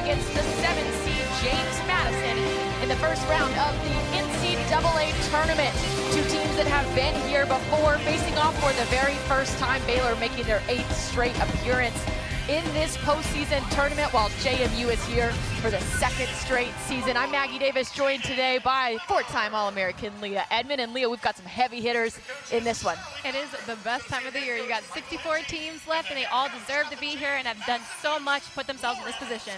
against the 7 seed James Madison in the first round of the NCAA tournament. Two teams that have been here before, facing off for the very first time. Baylor making their 8th straight appearance in this postseason tournament, while JMU is here for the 2nd straight season. I'm Maggie Davis, joined today by 4-time All-American Leah Edmond. And Leah, we've got some heavy hitters in this one. It is the best time of the year. You got 64 teams left, and they all deserve to be here and have done so much to put themselves in this position.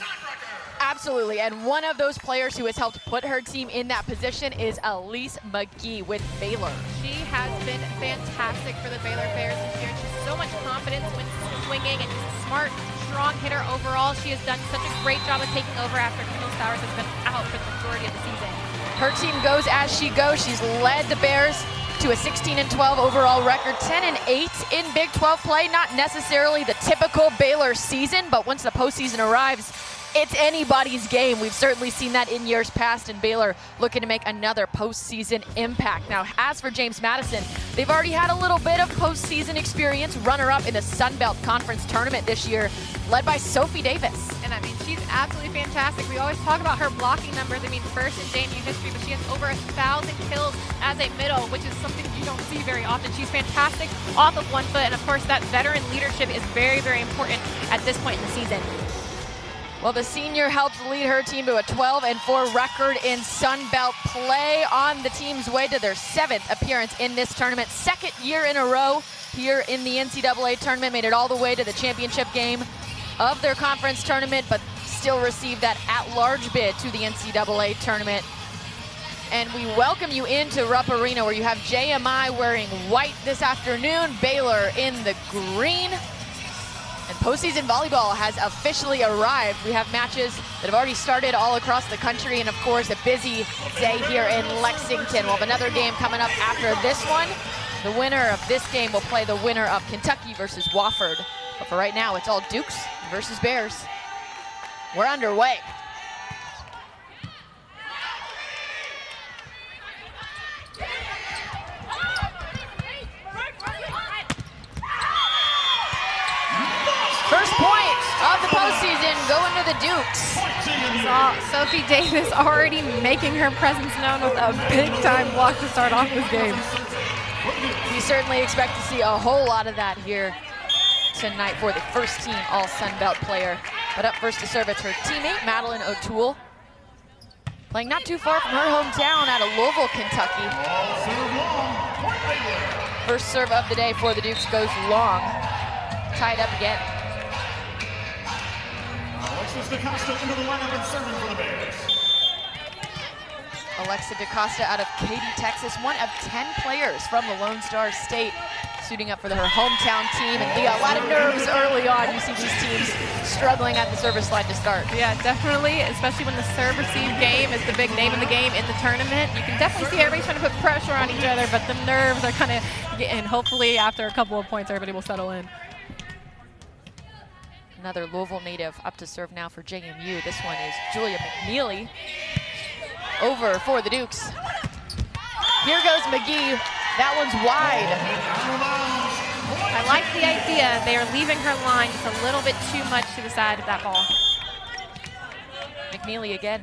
Absolutely, and one of those players who has helped put her team in that position is Elise McGee with Baylor. She has been fantastic for the Baylor Bears this year. She has so much confidence when swinging, and she's a smart, strong hitter overall. She has done such a great job of taking over after Kendall Stowers has been out for the majority of the season. Her team goes as she goes. She's led the Bears to a 16-12 overall record, 10-8 in Big 12 play. Not necessarily the typical Baylor season, but once the postseason arrives, it's anybody's game. We've certainly seen that in years past, and Baylor looking to make another postseason impact. Now, as for James Madison, they've already had a little bit of postseason experience, runner-up in the Sun Belt Conference tournament this year, led by Sophie Davis. And I mean, she's absolutely fantastic. We always talk about her blocking numbers. I mean, first in JMU history, but she has over 1,000 kills as a middle, which is something you don't see very often. She's fantastic off of one foot, and of course, that veteran leadership is very, very important at this point in the season. Well, the senior helped lead her team to a 12-4 record in Sun Belt play, on the team's way to their 7th appearance in this tournament. 2nd year in a row here in the NCAA tournament, made it all the way to the championship game of their conference tournament, but still received that at-large bid to the NCAA tournament. And we welcome you into Rupp Arena, where you have JMI wearing white this afternoon, Baylor in the green. And postseason volleyball has officially arrived. We have matches that have already started all across the country, and of course a busy day here in Lexington. We'll have another game coming up after this one. The winner of this game will play the winner of Kentucky versus Wofford. But for right now, it's all Dukes versus Bears. We're underway. First point of the postseason going to the Dukes. Saw Sophie Davis already making her presence known with a big-time block to start off this game. We certainly expect to see a whole lot of that here tonight for the first team All-Sun Belt player. But up first to serve, it's her teammate, Madeline O'Toole, playing not too far from her hometown out of Louisville, Kentucky. First serve of the day for the Dukes goes long. Tied up again. Alexis DaCosta into the lineup and serving for the Bears. Alexa DaCosta out of Katy, Texas, one of 10 players from the Lone Star State, suiting up for her hometown team. And Leah, a lot of nerves early on. You see these teams struggling at the service line to start. Yeah, definitely, especially when the serve-receive game is the big name in the game in the tournament. You can definitely see everybody trying to put pressure on each other, but the nerves are kind of getting, hopefully after a couple of points, everybody will settle in. Another Louisville native up to serve now for JMU. This one is Julia McNeely over for the Dukes. Here goes McGee. That one's wide. I like the idea. They are leaving her line just a little bit too much to the side of that ball. McNeely again.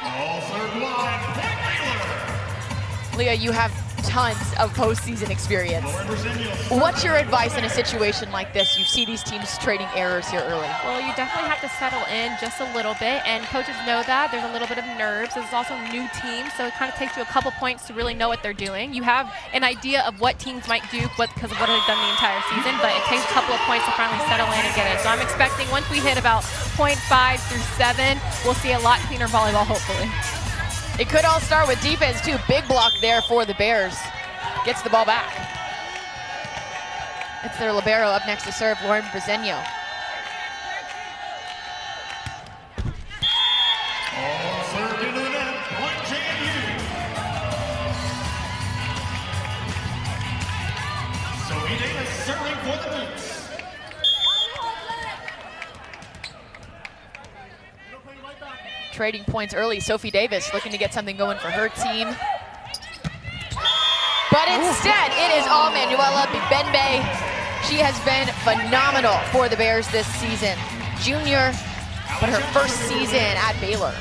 All served wide. Leah, you have tons of postseason experience. What's your advice in a situation like this? You see these teams trading errors here early. Well, you definitely have to settle in just a little bit, and coaches know that. There's a little bit of nerves. There's also new teams, so it kind of takes you a couple points to really know what they're doing. You have an idea of what teams might do because of what they've done the entire season, but it takes a couple of points to finally settle in and get it. So I'm expecting once we hit about 0.5 through 7, we'll see a lot cleaner volleyball, hopefully. It could all start with defense, too. Big block there for the Bears. Gets the ball back. It's their libero up next to serve, Lauren Bresenio. All served into the net. Point JMU. Sophie Davis serving for the Dukes. Trading points early. Sophie Davis looking to get something going for her team. But instead, it is all Manuela Bibembe. She has been phenomenal for the Bears this season. Junior, but her first season at Baylor.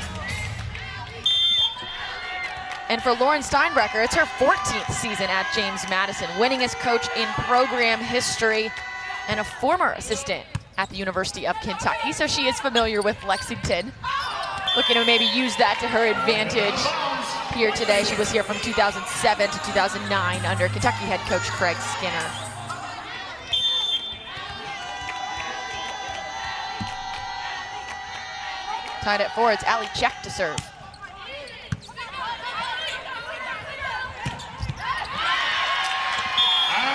And for Lauren Steinbrecher, it's her 14th season at James Madison, winningest coach in program history and a former assistant at the University of Kentucky. So she is familiar with Lexington. Looking to maybe use that to her advantage here today. She was here from 2007 to 2009 under Kentucky head coach Craig Skinner. Tied at 4, it's Allie Check to serve.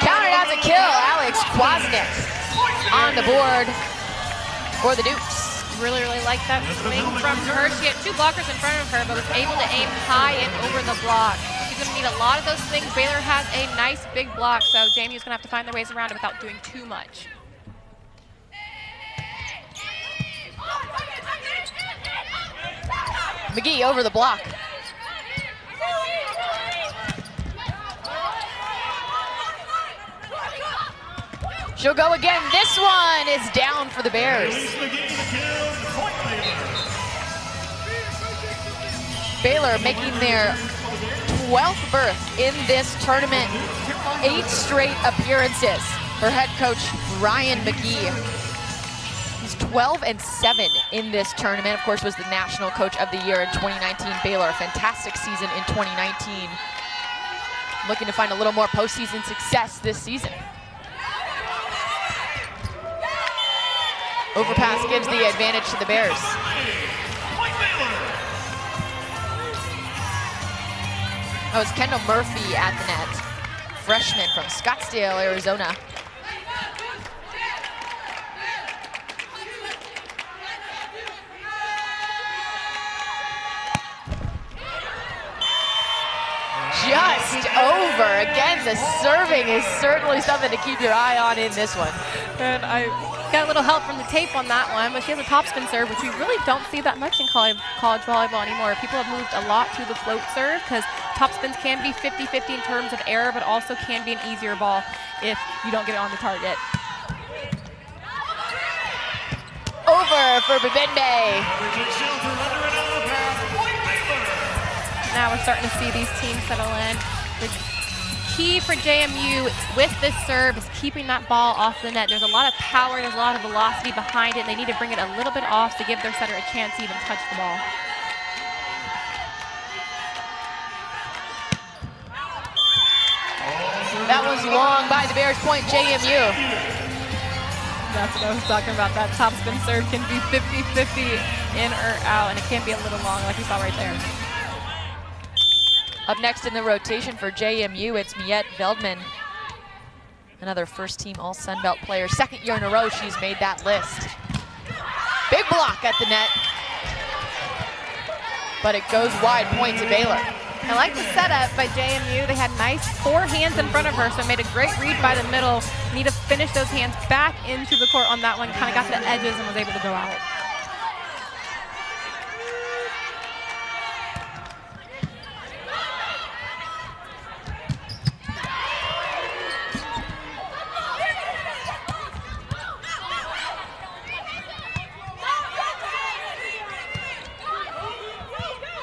Counted as a kill, Alex Kwasnick on the board for the Dukes. Really like that swing from her. She had 2 blockers in front of her, but was able to aim high and over the block. She's going to need a lot of those things. Baylor has a nice big block, so JMU's going to have to find their ways around it without doing too much. McGee over the block. She'll go again. This one is down for the Bears. Baylor making their 12th berth in this tournament. 8 straight appearances for head coach Ryan McGee. He's 12-7 in this tournament. Of course, was the National Coach of the Year in 2019. Baylor, fantastic season in 2019. Looking to find a little more postseason success this season. Overpass gives the advantage to the Bears. That was Kendall Murphy at the net, freshman from Scottsdale, Arizona. Just over. Again, the serving is certainly something to keep your eye on in this one. And I got a little help from the tape on that one, but she has a topspin serve, which we really don't see that much in college volleyball anymore. People have moved a lot to the float serve because topspins can be 50-50 in terms of error, but also can be an easier ball if you don't get it on the target. Over for Bibembe. Now we're starting to see these teams settle in. The key for JMU with this serve is keeping that ball off the net. There's a lot of power, there's a lot of velocity behind it, and they need to bring it a little bit off to give their setter a chance to even touch the ball. That was long by the Bears, point JMU. That's what I was talking about. That topspin serve can be 50-50 in or out, and it can be a little long like we saw right there. Up next in the rotation for JMU, it's Miette Veldman, another first-team All-Sun Belt player. 2nd year in a row she's made that list. Big block at the net, but it goes wide, point to Baylor. I like the setup by JMU. They had nice 4 hands in front of her, so made a great read by the middle. Need to finish those hands back into the court on that one. Kind of got to the edges and was able to go out.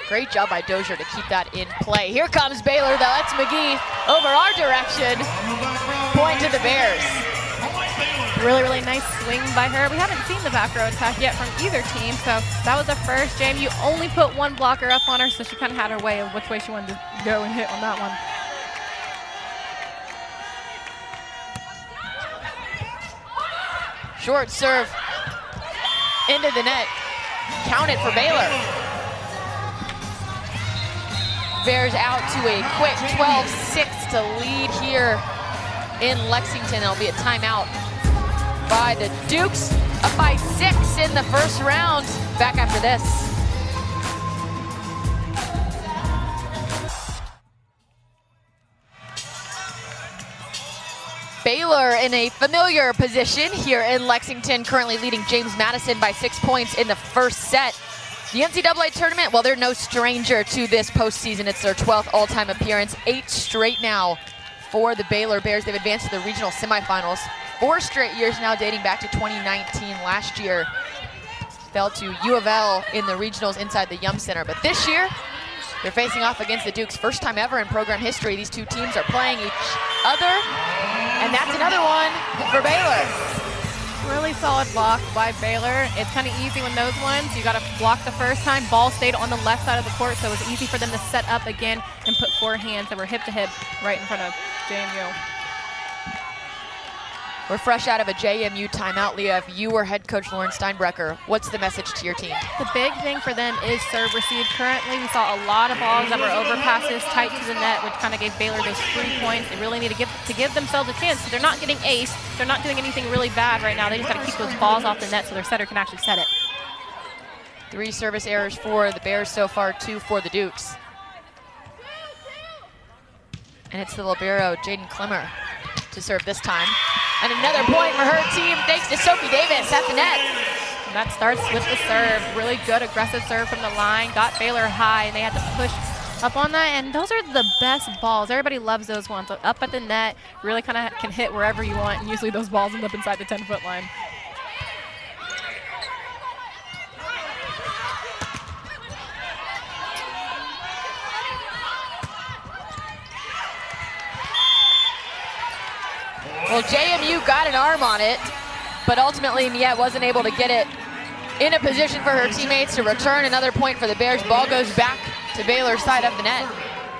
Great job by Dozier to keep that in play. Here comes Baylor, though. That's McGee over our direction. Point to the Bears. Really nice swing by her. We haven't seen the back row attack yet from either team, so that was the first. JMU only put 1 blocker up on her, so she kind of had her way of which way she wanted to go and hit on that one. Short serve into the net. Counted for Baylor. Bears out to a quick 12-6 to lead here in Lexington. There'll be a timeout by the Dukes, up by 6 in the first round. Back after this. Baylor in a familiar position here in Lexington, currently leading James Madison by 6 points in the first set. The NCAA tournament, well, they're no stranger to this postseason. It's their 12th all-time appearance, 8 straight now for the Baylor Bears. They've advanced to the regional semifinals 4 straight years now, dating back to 2019. Last year, fell to U of L in the regionals inside the Yum Center. But this year, they're facing off against the Dukes. First time ever in program history, these two teams are playing each other. And that's another one for Baylor. Really solid block by Baylor. It's kind of easy when those ones, you got to block the first time. Ball stayed on the left side of the court, so it was easy for them to set up again and put 4 hands that were hip to hip right in front of JMU. We're fresh out of a JMU timeout. Leah, if you were head coach Lauren Steinbrecher, what's the message to your team? The big thing for them is serve receive. Currently, we saw a lot of balls that were overpasses, tight to the net, which kind of gave Baylor those 3 points. They really need to give themselves a chance. So they're not getting ace. They're not doing anything really bad right now. They just got to keep those balls off the net so their setter can actually set it. 3 service errors for the Bears so far, 2 for the Dukes. And it's the libero, Jaden Klimmer, to serve this time. And another point for her team, thanks to Sophie Davis at the net. And that starts with the serve. Really good aggressive serve from the line. Got Baylor high, and they had to push up on that. And those are the best balls. Everybody loves those ones. So up at the net, really kind of can hit wherever you want. And usually those balls end up inside the 10-foot line. Well, JMU got an arm on it, but ultimately Miette wasn't able to get it in a position for her teammates to return. Another point for the Bears. Ball goes back to Baylor's side of the net.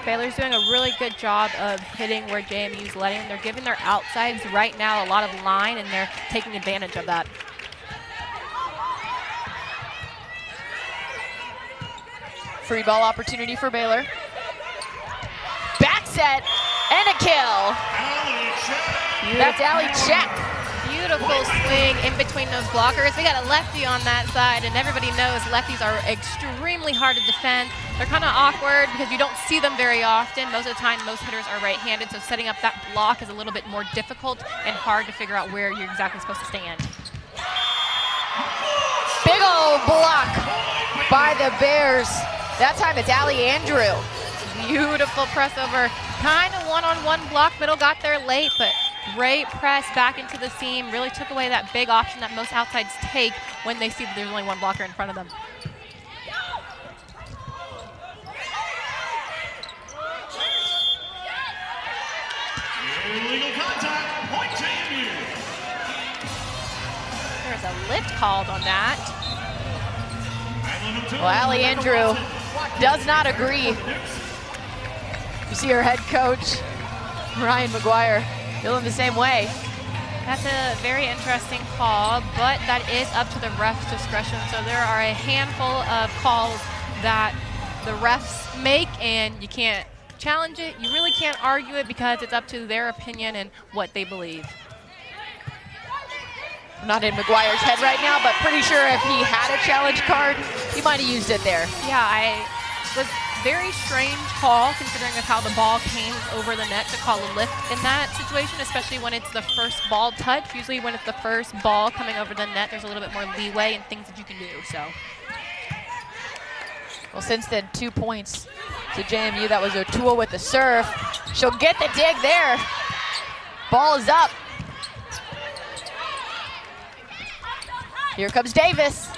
Baylor's doing a really good job of hitting where JMU's letting them. They're giving their outsides right now a lot of line, and they're taking advantage of that. Free ball opportunity for Baylor. Back set and a kill. That's Allie Check. Beautiful swing in between those blockers. We got a lefty on that side, and everybody knows lefties are extremely hard to defend. They're kind of awkward because you don't see them very often. Most of the time, most hitters are right-handed, so setting up that block is a little bit more difficult and hard to figure out where you're exactly supposed to stand. Big old block by the Bears. That time it's Allie Andrew. Beautiful press over. Kind of one-on-one block. Middle got there late, but great press back into the seam. Really took away that big option that most outsides take when they see that there's only one blocker in front of them. Illegal contact, point JMU. There's a lift called on that. Well, Allie Andrew does not agree. You see her head coach, Ryan McGuire, feeling the same way. That's a very interesting call, but that is up to the ref's discretion. So there are a handful of calls that the refs make, and you can't challenge it. You really can't argue it because it's up to their opinion and what they believe. Not in McGuire's head right now, but pretty sure if he had a challenge card, he might have used it there. Yeah, was very strange call considering of how the ball came over the net to call a lift in that situation, especially when it's the first ball touch. Usually when it's the first ball coming over the net, there's a little bit more leeway and things that you can do. So, well, since then, 2 points to JMU. That was O'Toole with the serve. She'll get the dig there. Ball is up. Here comes Davis.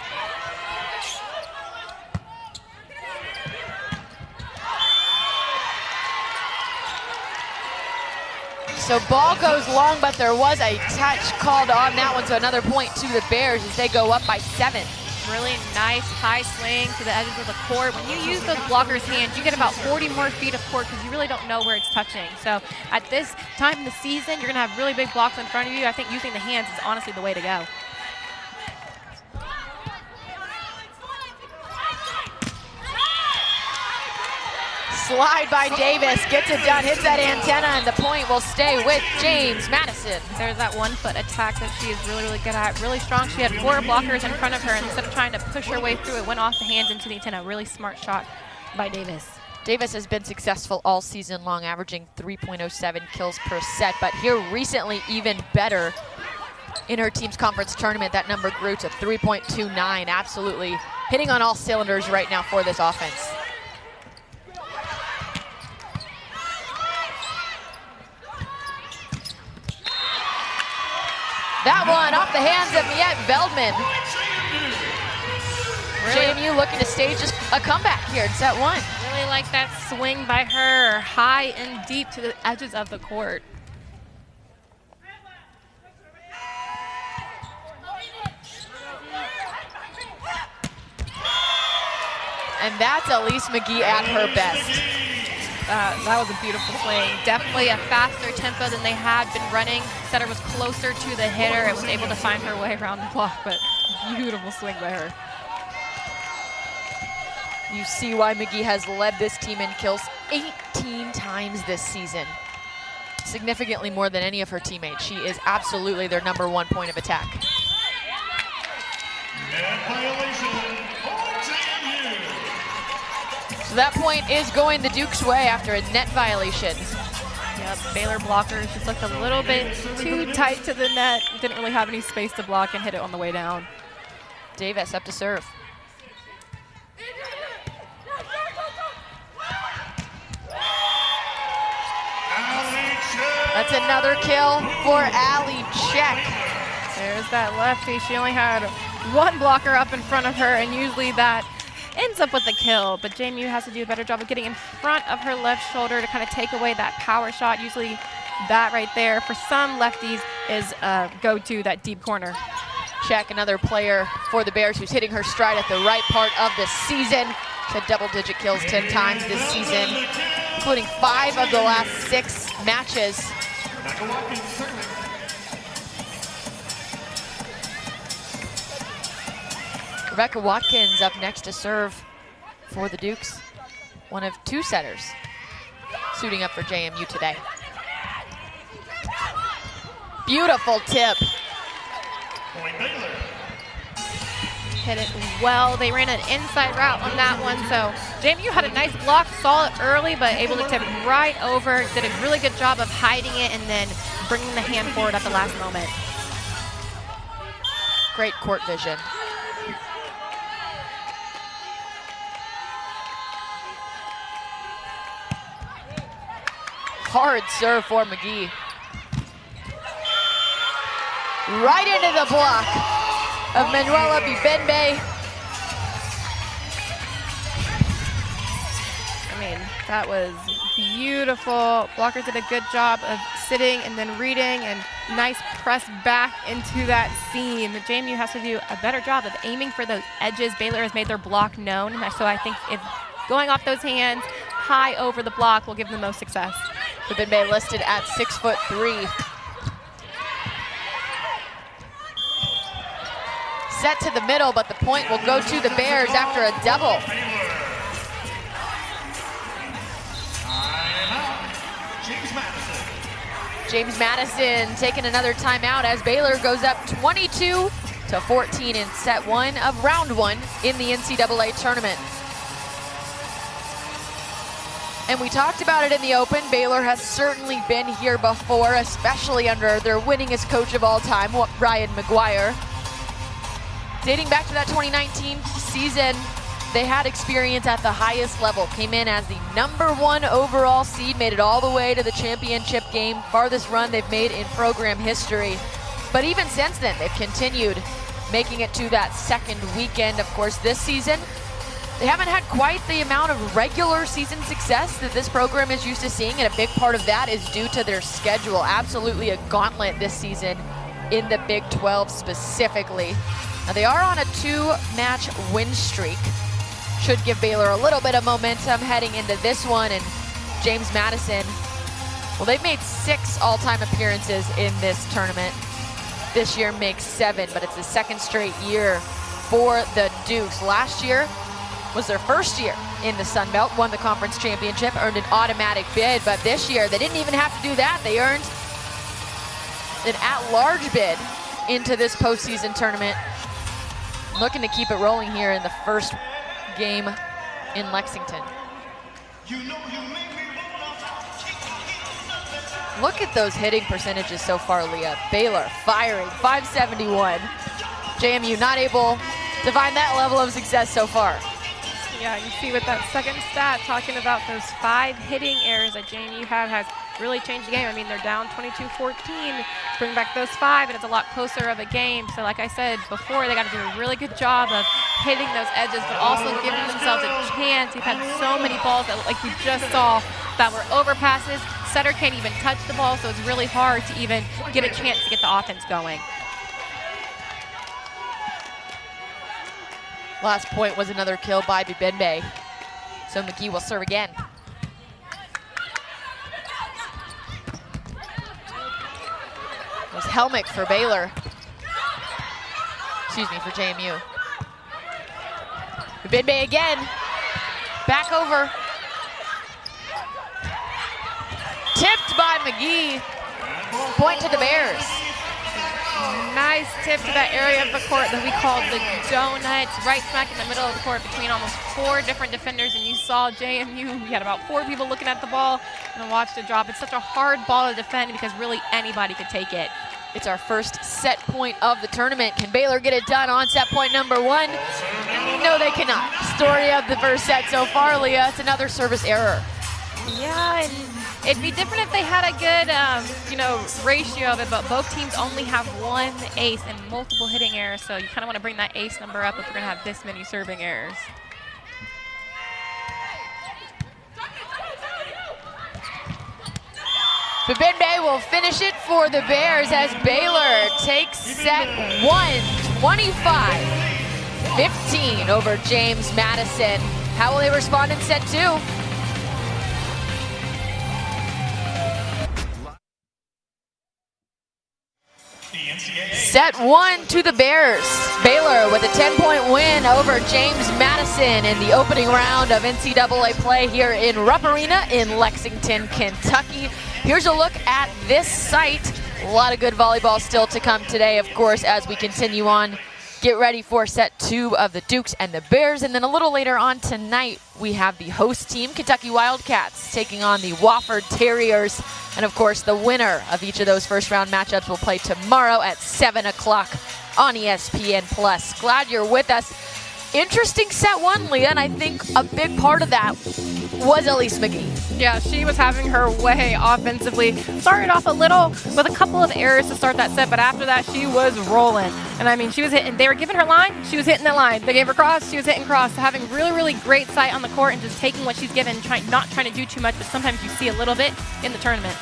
So ball goes long, but there was a touch called on that one, so another point to the Bears as they go up by 7. Really nice high swing to the edges of the court. When you use those blockers' hands, you get about 40 more feet of court because you really don't know where it's touching. So at this time in the season, you're going to have really big blocks in front of you. I think using the hands is honestly the way to go. Slide by Davis, gets it done, hits that antenna, and the point will stay with James Madison. There's that 1-foot attack that she is really, really good at. Really strong. She had 4 blockers in front of her, and instead of trying to push her way through, it went off the hands into the antenna. Really smart shot by Davis. Davis has been successful all season long, averaging 3.07 kills per set, but here recently even better in her team's conference tournament. That number grew to 3.29. Absolutely hitting on all cylinders right now for this offense. That one off the hands of Miette Veldman. JMU looking to stage just a comeback here in set one. Really like that swing by her, high and deep to the edges of the court. And that's Elise McGee at her best. That was a beautiful swing. Definitely a faster tempo than they had been running. Setter was closer to the hitter and was able to find her way around the block, but beautiful swing by her. You see why McGee has led this team in kills 18 times this season. Significantly more than any of her teammates. She is absolutely their #1 point of attack. So that point is going the Duke's way after a net violation. Yep, Baylor blockers just looked a little bit too tight to the net. Didn't really have any space to block and hit it on the way down. Davis up to serve. That's another kill for Allie Check. There's that lefty. She only had one blocker up in front of her, and usually that ends up with a kill. But JMU has to do a better job of getting in front of her left shoulder to kind of take away that power shot. Usually that right there, for some lefties, is go-to, that deep corner. Check, another player for the Bears who's hitting her stride at the right part of the season. She's had double-digit kills 10 times this season, including 5 of the last 6 matches. Rebecca Watkins up next to serve for the Dukes. One of 2 setters suiting up for JMU today. Beautiful tip. Hit it well. They ran an inside route on that one, so JMU had a nice block, saw it early, but able to tip right over. Did a really good job of hiding it and then bringing the hand forward at the last moment. Great court vision. Hard serve for McGee. Right into the block of Manuela Bibembe. I mean, that was beautiful. Blockers did a good job of sitting and then reading, and nice press back into that seam. JMU has to do a better job of aiming for those edges. Baylor has made their block known, so I think if going off those hands high over the block will give them the most success. Bibembe listed at 6'3". Set to the middle, but the point will go to the Bears after a double. James Madison taking another timeout as Baylor goes up 22-14 in set 1 of round 1 in the NCAA tournament. And we talked about it in the open. Baylor has certainly been here before, especially under their winningest coach of all time, Ryan McGuire. Dating back to that 2019 season, they had experience at the highest level. Came in as the #1 overall seed, made it all the way to the championship game. Farthest run they've made in program history. But even since then, they've continued making it to that second weekend. Of course, this season, they haven't had quite the amount of regular season success that this program is used to seeing, and a big part of that is due to their schedule. Absolutely a gauntlet this season in the Big 12 specifically. Now they are on a 2-match win streak. Should give Baylor a little bit of momentum heading into this one. And James Madison, well, they've made 6 all-time appearances in this tournament. This year makes 7, but it's the second straight year for the Dukes. Last year was their first year in the Sun Belt, won the conference championship, earned an automatic bid, but this year they didn't even have to do that. They earned an at-large bid into this postseason tournament. Looking to keep it rolling here in the first game in Lexington. Look at those hitting percentages so far, Leah. Baylor firing, 571. JMU not able to find that level of success so far. Yeah, you see with that second stat, talking about those 5 hitting errors that JMU has really change the game. I mean, they're down 22-14, bring back those 5, and it's a lot closer of a game. So like I said before, they got to do a really good job of hitting those edges, but also giving themselves a chance. We've had so many balls that, like we just saw, that were overpasses. Setter can't even touch the ball, so it's really hard to even get a chance to get the offense going. Last point was another kill by Bibembe. So McGee will serve again. It was Helmick for Baylor. Excuse me, for JMU. Bibembe again. Back over. Tipped by McGee. Point to the Bears. Nice tip to that area of the court that we called the donut, right smack in the middle of the court between almost 4 different defenders, and you saw JMU, we had about 4 people looking at the ball and watched it drop. It's such a hard ball to defend because really anybody could take it. It's our first set point of the tournament. Can Baylor get it done on set point number 1? No, they cannot. Story of the first set so far, Leah. It's another service error. Yeah, and it'd be different if they had a good, ratio of it, but both teams only have 1 ace and multiple hitting errors, so you kind of want to bring that ace number up if we're going to have this many serving errors. Bibembe will finish it for the Bears as Baylor takes set 1, 25-15 over James Madison. How will they respond in set 2? Set 1 to the Bears. Baylor with a 10-point win over James Madison in the opening round of NCAA play here in Rupp Arena in Lexington, Kentucky. Here's a look at this site. A lot of good volleyball still to come today, of course, as we continue on. Get ready for set 2 of the Dukes and the Bears. And then a little later on tonight, we have the host team, Kentucky Wildcats, taking on the Wofford Terriers. And of course, the winner of each of those first round matchups will play tomorrow at 7 o'clock on ESPN+. Glad you're with us. Interesting set 1, Leah, and I think a big part of that was Elise McGee. Yeah, she was having her way offensively. Started off a little with a couple of errors to start that set, but after that, she was rolling. And I mean, she was hitting, they were giving her line, she was hitting that line. They gave her cross, she was hitting cross. So having really, really great sight on the court and just taking what she's given, not trying to do too much, but sometimes you see a little bit in the tournament.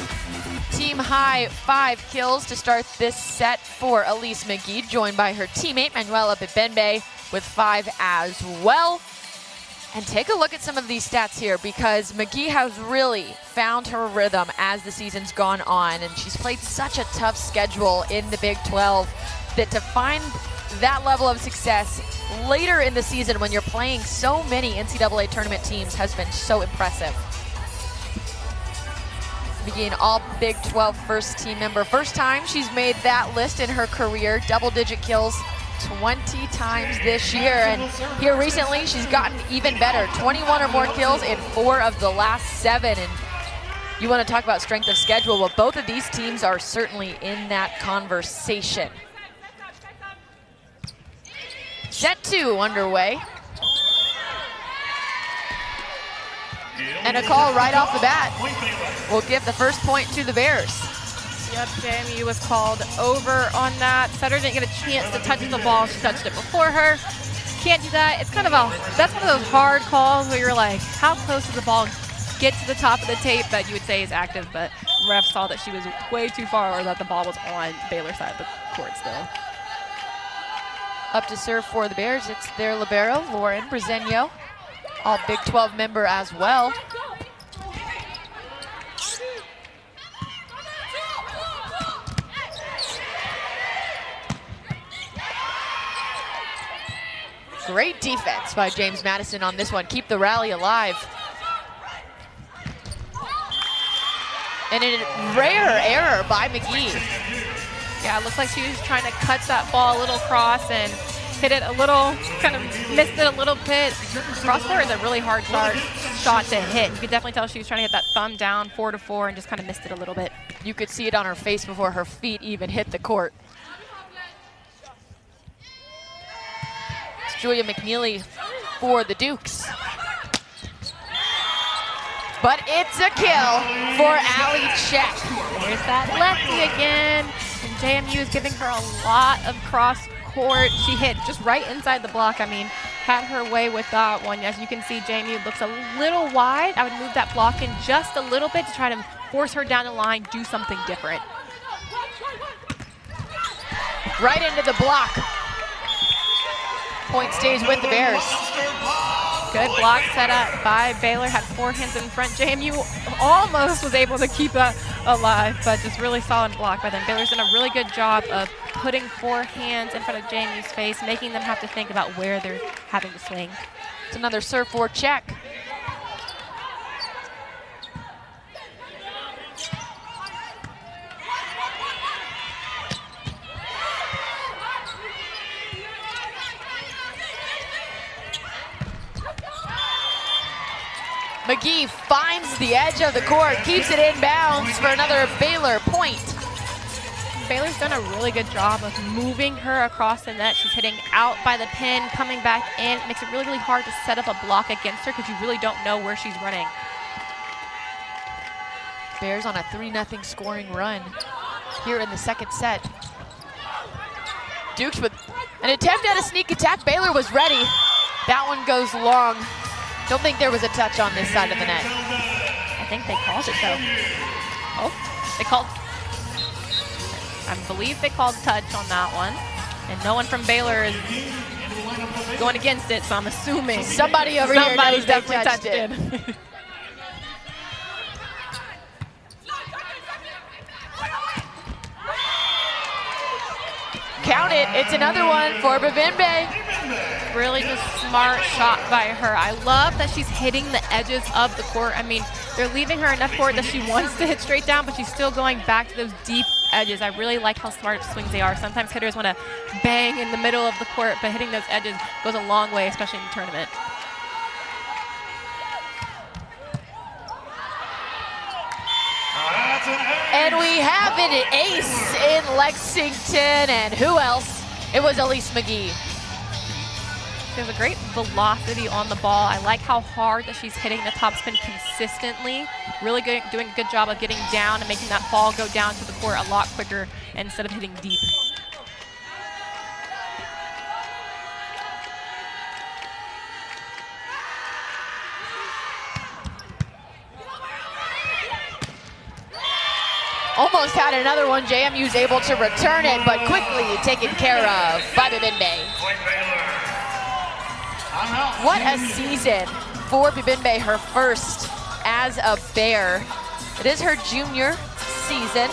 Team high 5 kills to start this set for Elise McGee, joined by her teammate Manuela Bibembe with 5 as well. And take a look at some of these stats here, because McGee has really found her rhythm as the season's gone on, and she's played such a tough schedule in the Big 12 that to find that level of success later in the season when you're playing so many NCAA tournament teams has been so impressive. McGee, an all Big 12 first team member. First time she's made that list in her career, double-digit kills 20 times this year, and here recently she's gotten even better, 21 or more kills in 4 of the last 7. And you want to talk about strength of schedule, well, both of these teams are certainly in that conversation. Set 2 underway, and a call right off the bat will give the first point to the Bears. Yep, JMU was called over on that. Setter didn't get a chance to touch the ball. She touched it before her. Can't do that. It's kind of that's one of those hard calls where you're like, how close does the ball get to the top of the tape that you would say is active, but ref saw that she was way too far, or that the ball was on Baylor's side of the court still. Up to serve for the Bears, it's their libero, Lauren Bresenio, all Big 12 member as well. Great defense by James Madison on this one. Keep the rally alive. And a rare error by McGee. Yeah, it looks like she was trying to cut that ball a little cross and hit it a little, kind of missed it a little bit. Crossbar is a really hard shot to hit. You could definitely tell she was trying to hit that thumb down 4-4 and just kind of missed it a little bit. You could see it on her face before her feet even hit the court. Julia McNeely for the Dukes. but it's a kill for Allie Check. There's that lefty again. And JMU is giving her a lot of cross court. She hit just right inside the block. I mean, had her way with that one. As you can see, JMU looks a little wide. I would move that block in just a little bit to try to force her down the line, do something different. Right into the block. Point stays with the Bears. Good block set up by Baylor. Had forehands in front. JMU almost was able to keep that alive, but just really solid block by them. Baylor's done a really good job of putting forehands in front of JMU's face, making them have to think about where they're having to swing. It's another serve for Check. McGee finds the edge of the court, keeps it inbounds for another Baylor point. Baylor's done a really good job of moving her across the net. She's hitting out by the pin, coming back in. It makes it really, really hard to set up a block against her because you really don't know where she's running. Bears on a 3-0 scoring run here in the second set. Dukes with an attempt at a sneak attack. Baylor was ready. That one goes long. Don't think there was a touch on this side of the net. I think they called it though. Oh, they called. I believe they called touch on that one. And no one from Baylor is going against it, so I'm assuming somebody over here knows definitely they touched it. Count it, it's another one for Babimbe. Really just smart shot by her. I love that she's hitting the edges of the court. I mean, they're leaving her enough court that she wants to hit straight down, but she's still going back to those deep edges. I really like how smart of swings they are. Sometimes hitters want to bang in the middle of the court, but hitting those edges goes a long way, especially in the tournament. And we have an ace in Lexington, and who else? It was Elise McGee. She has a great velocity on the ball. I like how hard that she's hitting the topspin consistently. Really good, doing a good job of getting down and making that ball go down to the court a lot quicker instead of hitting deep. Almost had another one. JMU's able to return it, but quickly taken care of by Babimbe. What a season for Babimbe, her first as a Bear. It is her junior season,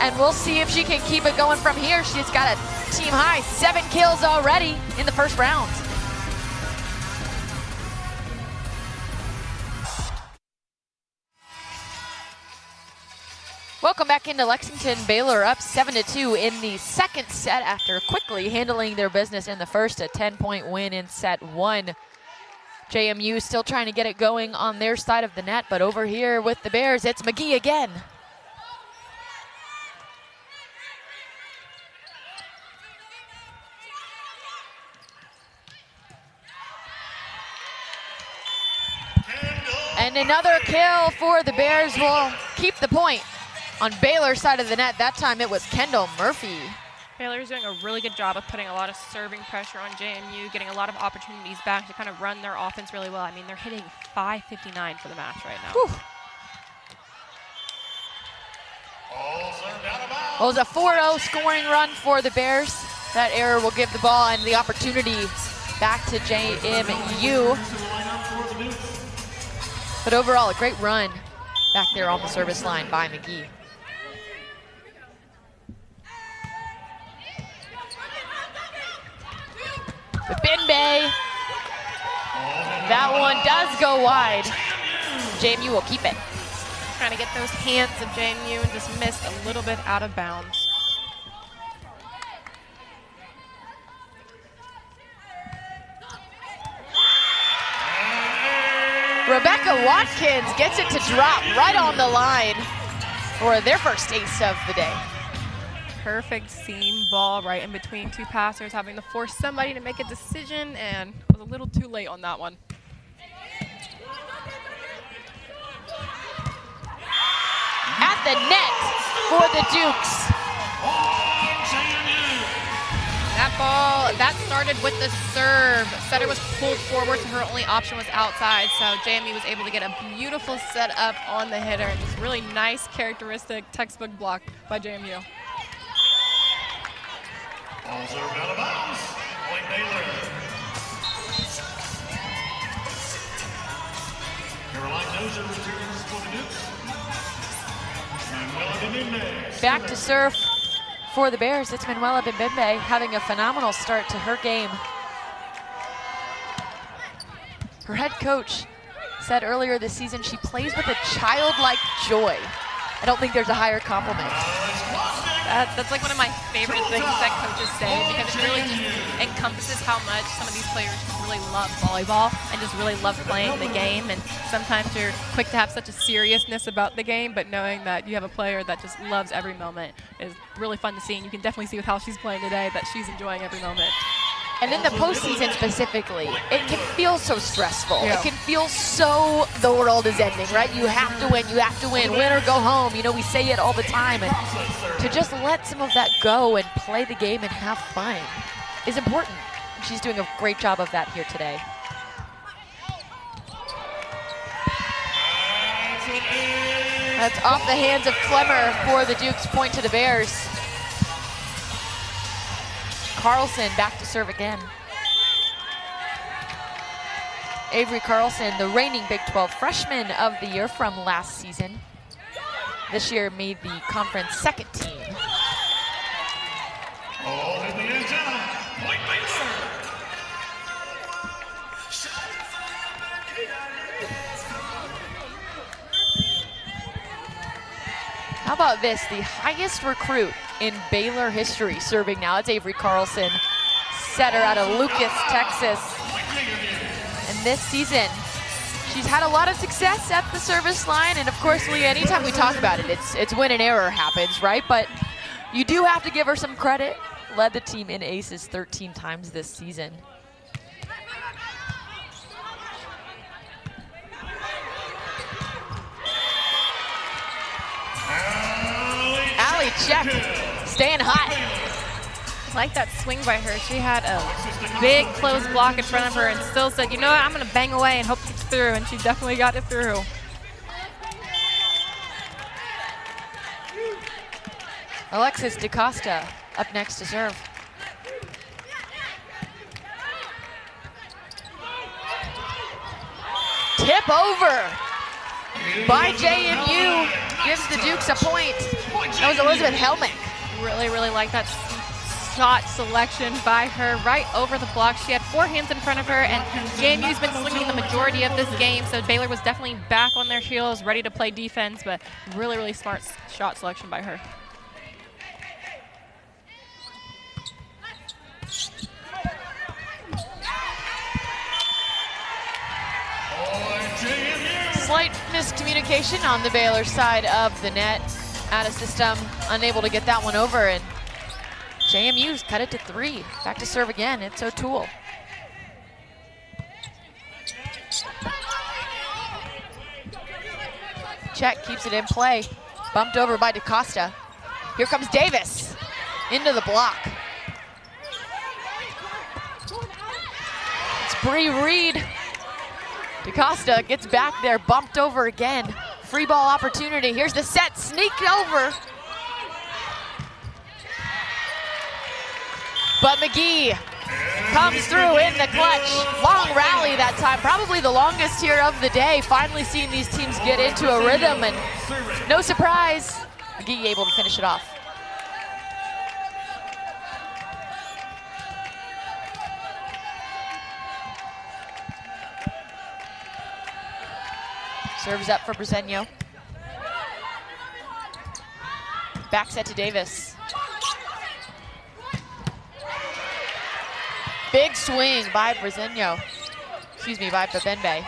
and we'll see if she can keep it going from here. She's got a team high 7 kills already in the first round. Welcome back into Lexington. Baylor up 7-2 in the second set after quickly handling their business in the first, a 10-point win in set 1. JMU still trying to get it going on their side of the net, but over here with the Bears, it's McGee again. And another kill for the Bears will keep the point. On Baylor's side of the net, that time it was Kendall Murphy. Baylor's doing a really good job of putting a lot of serving pressure on JMU, getting a lot of opportunities back to kind of run their offense really well. I mean, they're hitting .559 for the match right now. Whew. Well, it was a 4-0 scoring run for the Bears. That error will give the ball and the opportunity back to JMU. But overall, a great run back there on the service line by McGee. Babimbe. That one does go wide. JMU will keep it. Trying to get those hands of JMU and just missed a little bit out of bounds. Rebecca Watkins gets it to drop right on the line for their first ace of the day. Perfect seam ball right in between two passers, having to force somebody to make a decision, and was a little too late on that one. the net for the Dukes. That ball, that started with the serve. Setter was pulled forward, so her only option was outside. So JMU was able to get a beautiful setup on the hitter. Just really nice, characteristic, textbook block by JMU. Ball served out of bounds. Point Baylor. Caroline Dozier returns for the Dukes. Manuela Bimbe. Back to serve for the Bears. It's Manuela Bimbe having a phenomenal start to her game. Her head coach said earlier this season she plays with a childlike joy. I don't think there's a higher compliment. That's like one of my favorite things that coaches say, because it really just encompasses how much some of these players really love volleyball and just really love playing the game. And sometimes you're quick to have such a seriousness about the game, but knowing that you have a player that just loves every moment is really fun to see. And you can definitely see with how she's playing today that she's enjoying every moment. And in the postseason specifically, it can feel so stressful. Yeah. It can feel so the world is ending, right? You have to win, win or go home. You know, we say it all the time. And to just let some of that go and play the game and have fun is important. And she's doing a great job of that here today. That's off the hands of Clemmer for the Dukes, point to the Bears. Carlson back to serve again. Avery Carlson, the reigning Big 12 freshman of the year from last season. This year made the conference second team. Ball in the end zone. Point Baylor. How about this? The highest recruit in Baylor history serving now. It's Avery Carlson, setter out of Lucas, Texas. And this season, she's had a lot of success at the service line. And of course, Leah, anytime we talk about it, it's when an error happens, right? But you do have to give her some credit. Led the team in aces 13 times this season. Alley check, staying hot. I like that swing by her. She had a big closed block in front of her and still said, you know what, I'm going to bang away and hope it gets through, and she definitely got it through. Alexis DaCosta up next to serve. Tip over by JMU, gives the Dukes a point. That was Elizabeth Helmick. Really like that shot selection by her right over the block. She had four hands in front of her, and JMU's been swinging the majority of this game, so Baylor was definitely back on their heels, ready to play defense, but really smart shot selection by her. Slight miscommunication on the Baylor side of the net. Out of system, unable to get that one over, and JMU's cut it to 3. Back to serve again, it's O'Toole. Check, keeps it in play. Bumped over by DaCosta. Here comes Davis, into the block. It's Bree Reed. DaCosta gets back there, bumped over again. Free ball opportunity. Here's the set, sneaked over. But McGee comes through in the clutch. Long rally that time, probably the longest here of the day. Finally seeing these teams get into a rhythm, and no surprise, McGee able to finish it off. Serves up for Bresenio. Back set to Davis. Big swing by Bresenio. Excuse me, by Bimbe.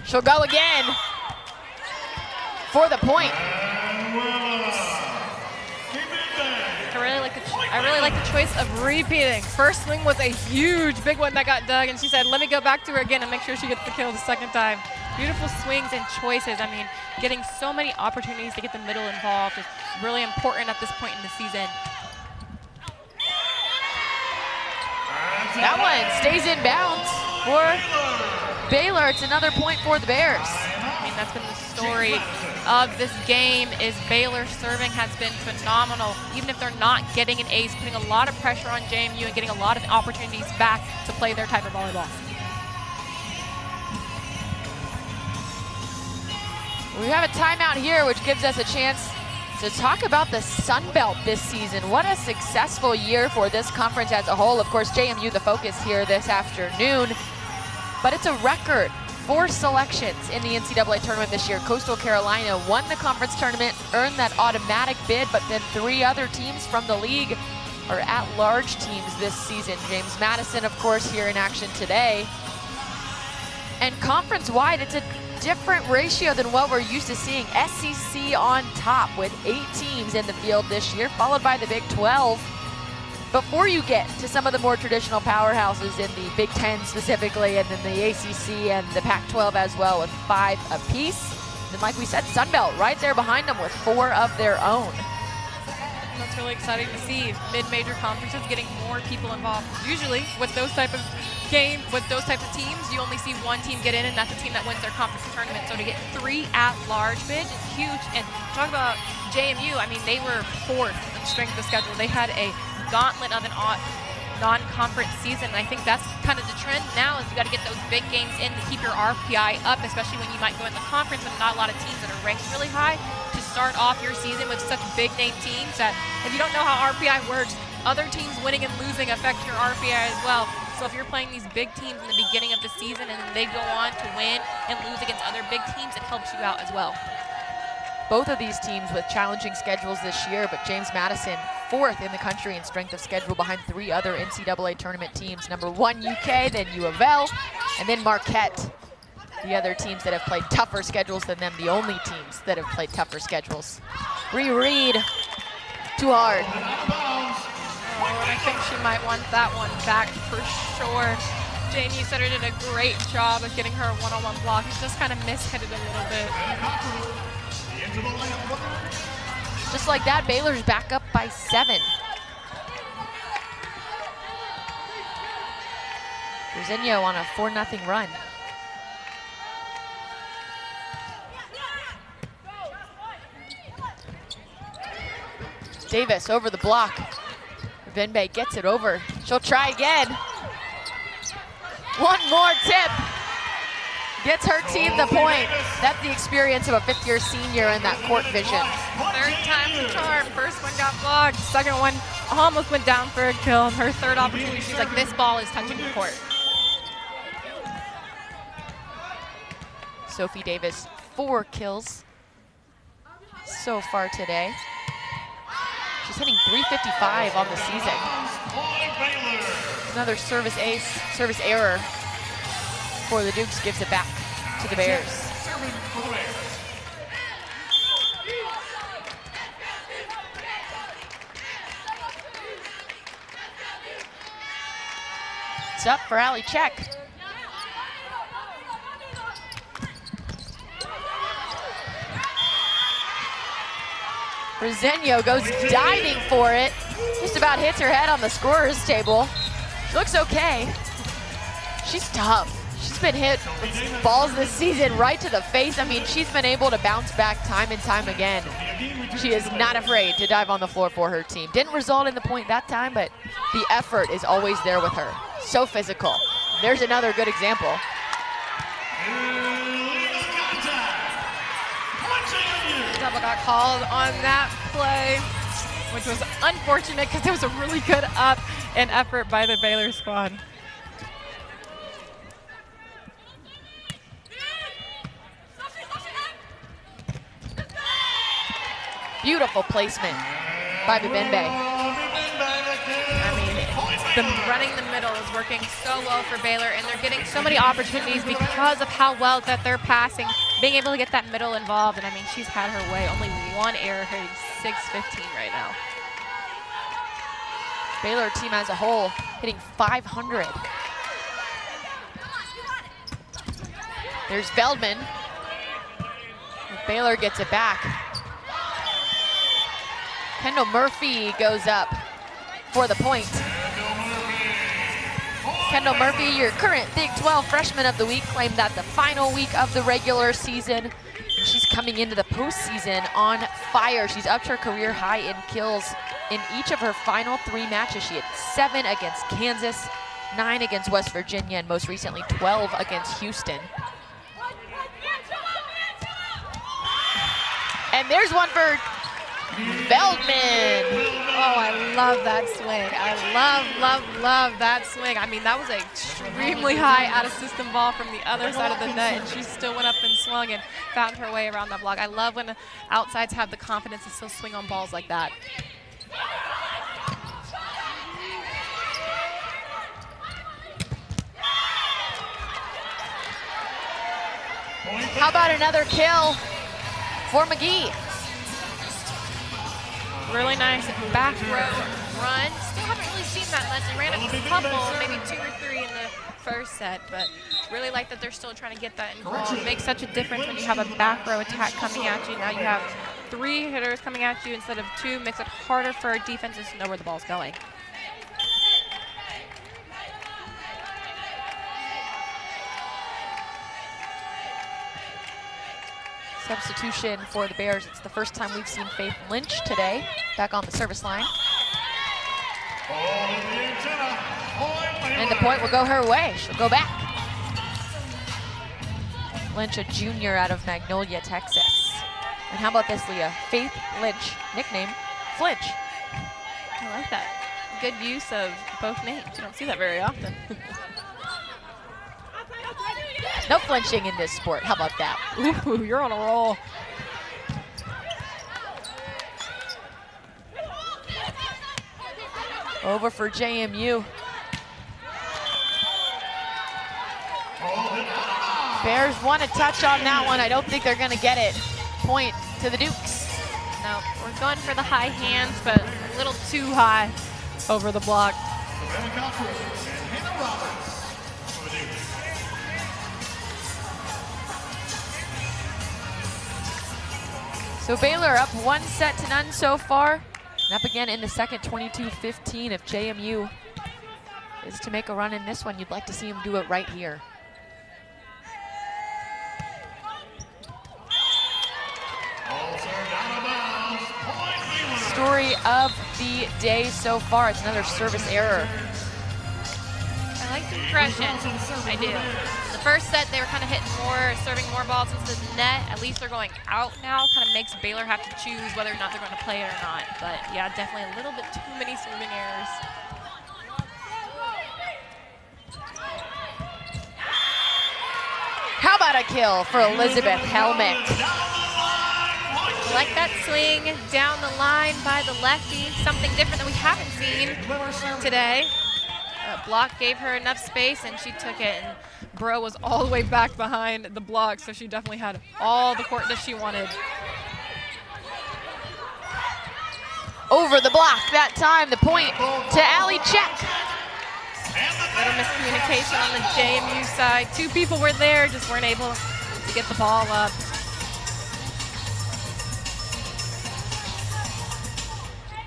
She'll go again for the point. I really like the choice of repeating. First swing was a huge, big one that got dug, and she said, let me go back to her again and make sure she gets the kill the second time. Beautiful swings and choices. I mean, getting so many opportunities to get the middle involved is really important at this point in the season. That one stays in bounds for Baylor. It's another point for the Bears. I mean, that's been the story of this game is Baylor serving has been phenomenal. Even if they're not getting an ace, putting a lot of pressure on JMU and getting a lot of opportunities back to play their type of volleyball. We have a timeout here, which gives us a chance to talk about the Sun Belt this season. What a successful year for this conference as a whole. Of course, JMU the focus here this afternoon, but it's a record. 4 selections in the NCAA tournament this year. Coastal Carolina won the conference tournament, earned that automatic bid, but then 3 other teams from the league are at-large teams this season. James Madison, of course, here in action today. And conference-wide, it's a different ratio than what we're used to seeing. SEC on top with 8 teams in the field this year, followed by the Big 12. Before you get to some of the more traditional powerhouses in the Big 10 specifically, and then the ACC and the Pac-12 as well with 5 apiece. And like we said, Sun Belt right there behind them with 4 of their own. That's really exciting to see. Mid-major conferences getting more people involved. Usually with those type of games, with those types of teams, you only see 1 team get in, and that's the team that wins their conference tournament. So to get 3 at-large bids is huge. And talk about JMU, I mean, they were 4th in strength of schedule. They had a gauntlet of an non-conference season. And I think that's kind of the trend now is you got to get those big games in to keep your RPI up, especially when you might go in the conference with not a lot of teams that are ranked really high, to start off your season with such big name teams that if you don't know how RPI works, other teams winning and losing affect your RPI as well. So if you're playing these big teams in the beginning of the season and then they go on to win and lose against other big teams, it helps you out as well. Both of these teams with challenging schedules this year, but James Madison 4th in the country in strength of schedule behind 3 other NCAA tournament teams. Number 1 UK, then U of L, and then Marquette. The other teams that have played tougher schedules than them, the only teams that have played tougher schedules. Reed, too hard. Oh, and I think she might want that one back for sure. Janie Sutter did a great job of getting her one-on-one block. She just kind of mishit it a little bit. Just like that, Baylor's back up by 7. Brazino on a 4-0 run. Davis over the block. Benbay gets it over. She'll try again. One more tip. Gets her team the point. That's the experience of a 5th-year senior in that court vision. 3rd time's the charm. First one got blocked. Second one almost went down for a kill. And her 3rd opportunity, she's like, this ball is touching the court. Sophie Davis, 4 kills so far today. She's hitting .355 on the season. Another service ace, service error for the Dukes, gives it back to the Bears. It's up for Allie Check. Brazino goes diving for it. Just about hits her head on the scorer's table. She looks okay. She's tough. She's been hit with balls this season right to the face. I mean, she's been able to bounce back time and time again. She is not afraid to dive on the floor for her team. Didn't result in the point that time, but the effort is always there with her. So physical. There's another good example. Double got called on that play, which was unfortunate because it was a really good up and effort by the Baylor squad. Beautiful placement by Benbay. I mean, running the middle is working so well for Baylor, and they're getting so many opportunities because of how well that they're passing, being able to get that middle involved. And I mean, she's had her way. Only 1 error, hitting .615 right now. Baylor team as a whole hitting .500. There's Veldman. Baylor gets it back. Kendall Murphy goes up for the point. Kendall Murphy, your current Big 12 Freshman of the Week, claimed that the final week of the regular season. And she's coming into the postseason on fire. She's upped her career high in kills in each of her final 3 matches. She had 7 against Kansas, 9 against West Virginia, and most recently 12 against Houston. And there's one for Veldman. Oh, I love that swing. I love that swing. I mean, that was an extremely high out-of-system ball from the other side of the net, and she still went up and swung and found her way around that block. I love when outsides have the confidence to still swing on balls like that. How about another kill for McGee? Really nice back row run. Still haven't really seen that much. They ran a couple, maybe 2 or 3 in the first set, but really like that they're still trying to get that involved. It makes such a difference when you have a back row attack coming at you. Now you have 3 hitters coming at you instead of 2. Makes it harder for defenses to know where the ball's going. Substitution for the Bears. It's the first time we've seen Faith Lynch today, back on the service line. And the point will go her way. She'll go back. Lynch, a junior out of Magnolia, Texas. And how about this, Leah? Faith Lynch, nickname Flinch. I like that. Good use of both names. You don't see that very often. No flinching in this sport. How about that? Ooh, you're on a roll. Over for JMU. Bears want a touch on that one. I don't think they're going to get it. Point to the Dukes. No, we're going for the high hands, but a little too high over the block. So Baylor up 1-0 so far. And up again in the second, 22-15. If JMU is to make a run in this one, you'd like to see them do it right here. Story of the day so far. It's another service error. I like the progression. I do. The first set, they were kind of hitting more, serving more balls into the net. At least they're going out now. Kind of makes Baylor have to choose whether or not they're going to play it or not. But yeah, definitely a little bit too many serving errors. How about a kill for Elizabeth Helmick? I like that swing down the line by the lefty. Something different that we haven't seen today. Block gave her enough space and she took it, and Bro was all the way back behind the block, so she definitely had all the court that she wanted. Over the block that time, the point to Allie Check. Little miscommunication on the JMU side. 2 people were there, just weren't able to get the ball up.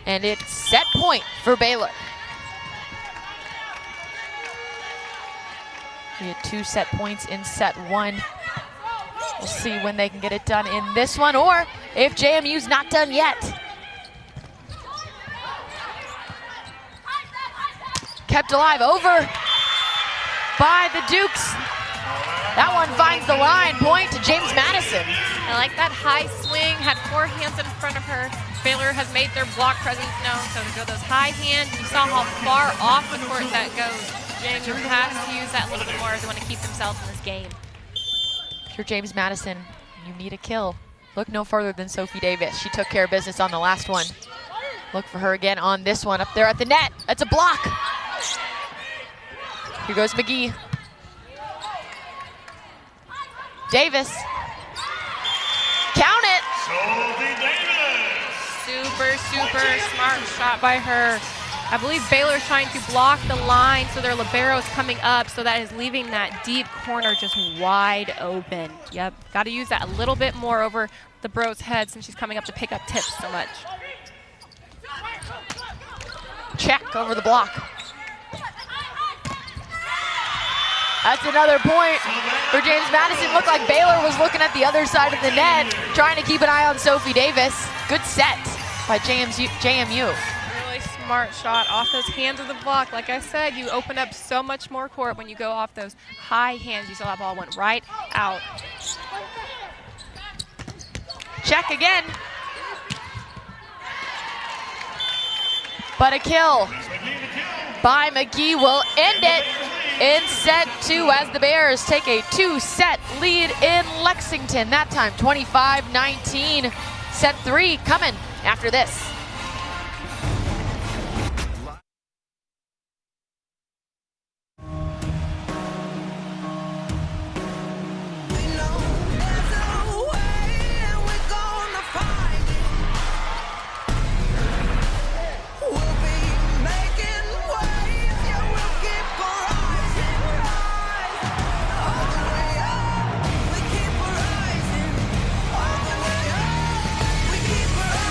And it's set point for Baylor. We had 2 set points in set 1. We'll see when they can get it done in this one, or if JMU's not done yet. Kept alive, over by the Dukes. That one finds the line, point to James Madison. I like that high swing, had 4 hands in front of her. Baylor has made their block presence known, so to go those high hands, you saw how far off the court that goes. JMU has to use that a little bit more if they want to keep themselves in this game. If you're James Madison, you need a kill. Look no further than Sophie Davis. She took care of business on the last one. Look for her again on this one, up there at the net. That's a block. Here goes McGee. Davis. Count it. Sophie Davis. Super smart shot by her. I believe Baylor's trying to block the line so their libero is coming up, so that is leaving that deep corner just wide open. Yep, got to use that a little bit more over the bro's head since she's coming up to pick up tips so much. Check over the block. That's another point for James Madison. Looked like Baylor was looking at the other side of the net, trying to keep an eye on Sophie Davis. Good set by JMU. Really smart shot off those hands of the block. Like I said, you open up so much more court when you go off those high hands. You saw that ball went right out. Check again. But a kill by McGee will end it in set 2 as the Bears take a 2-set lead in Lexington. That time 25-19. Set 3 coming after this.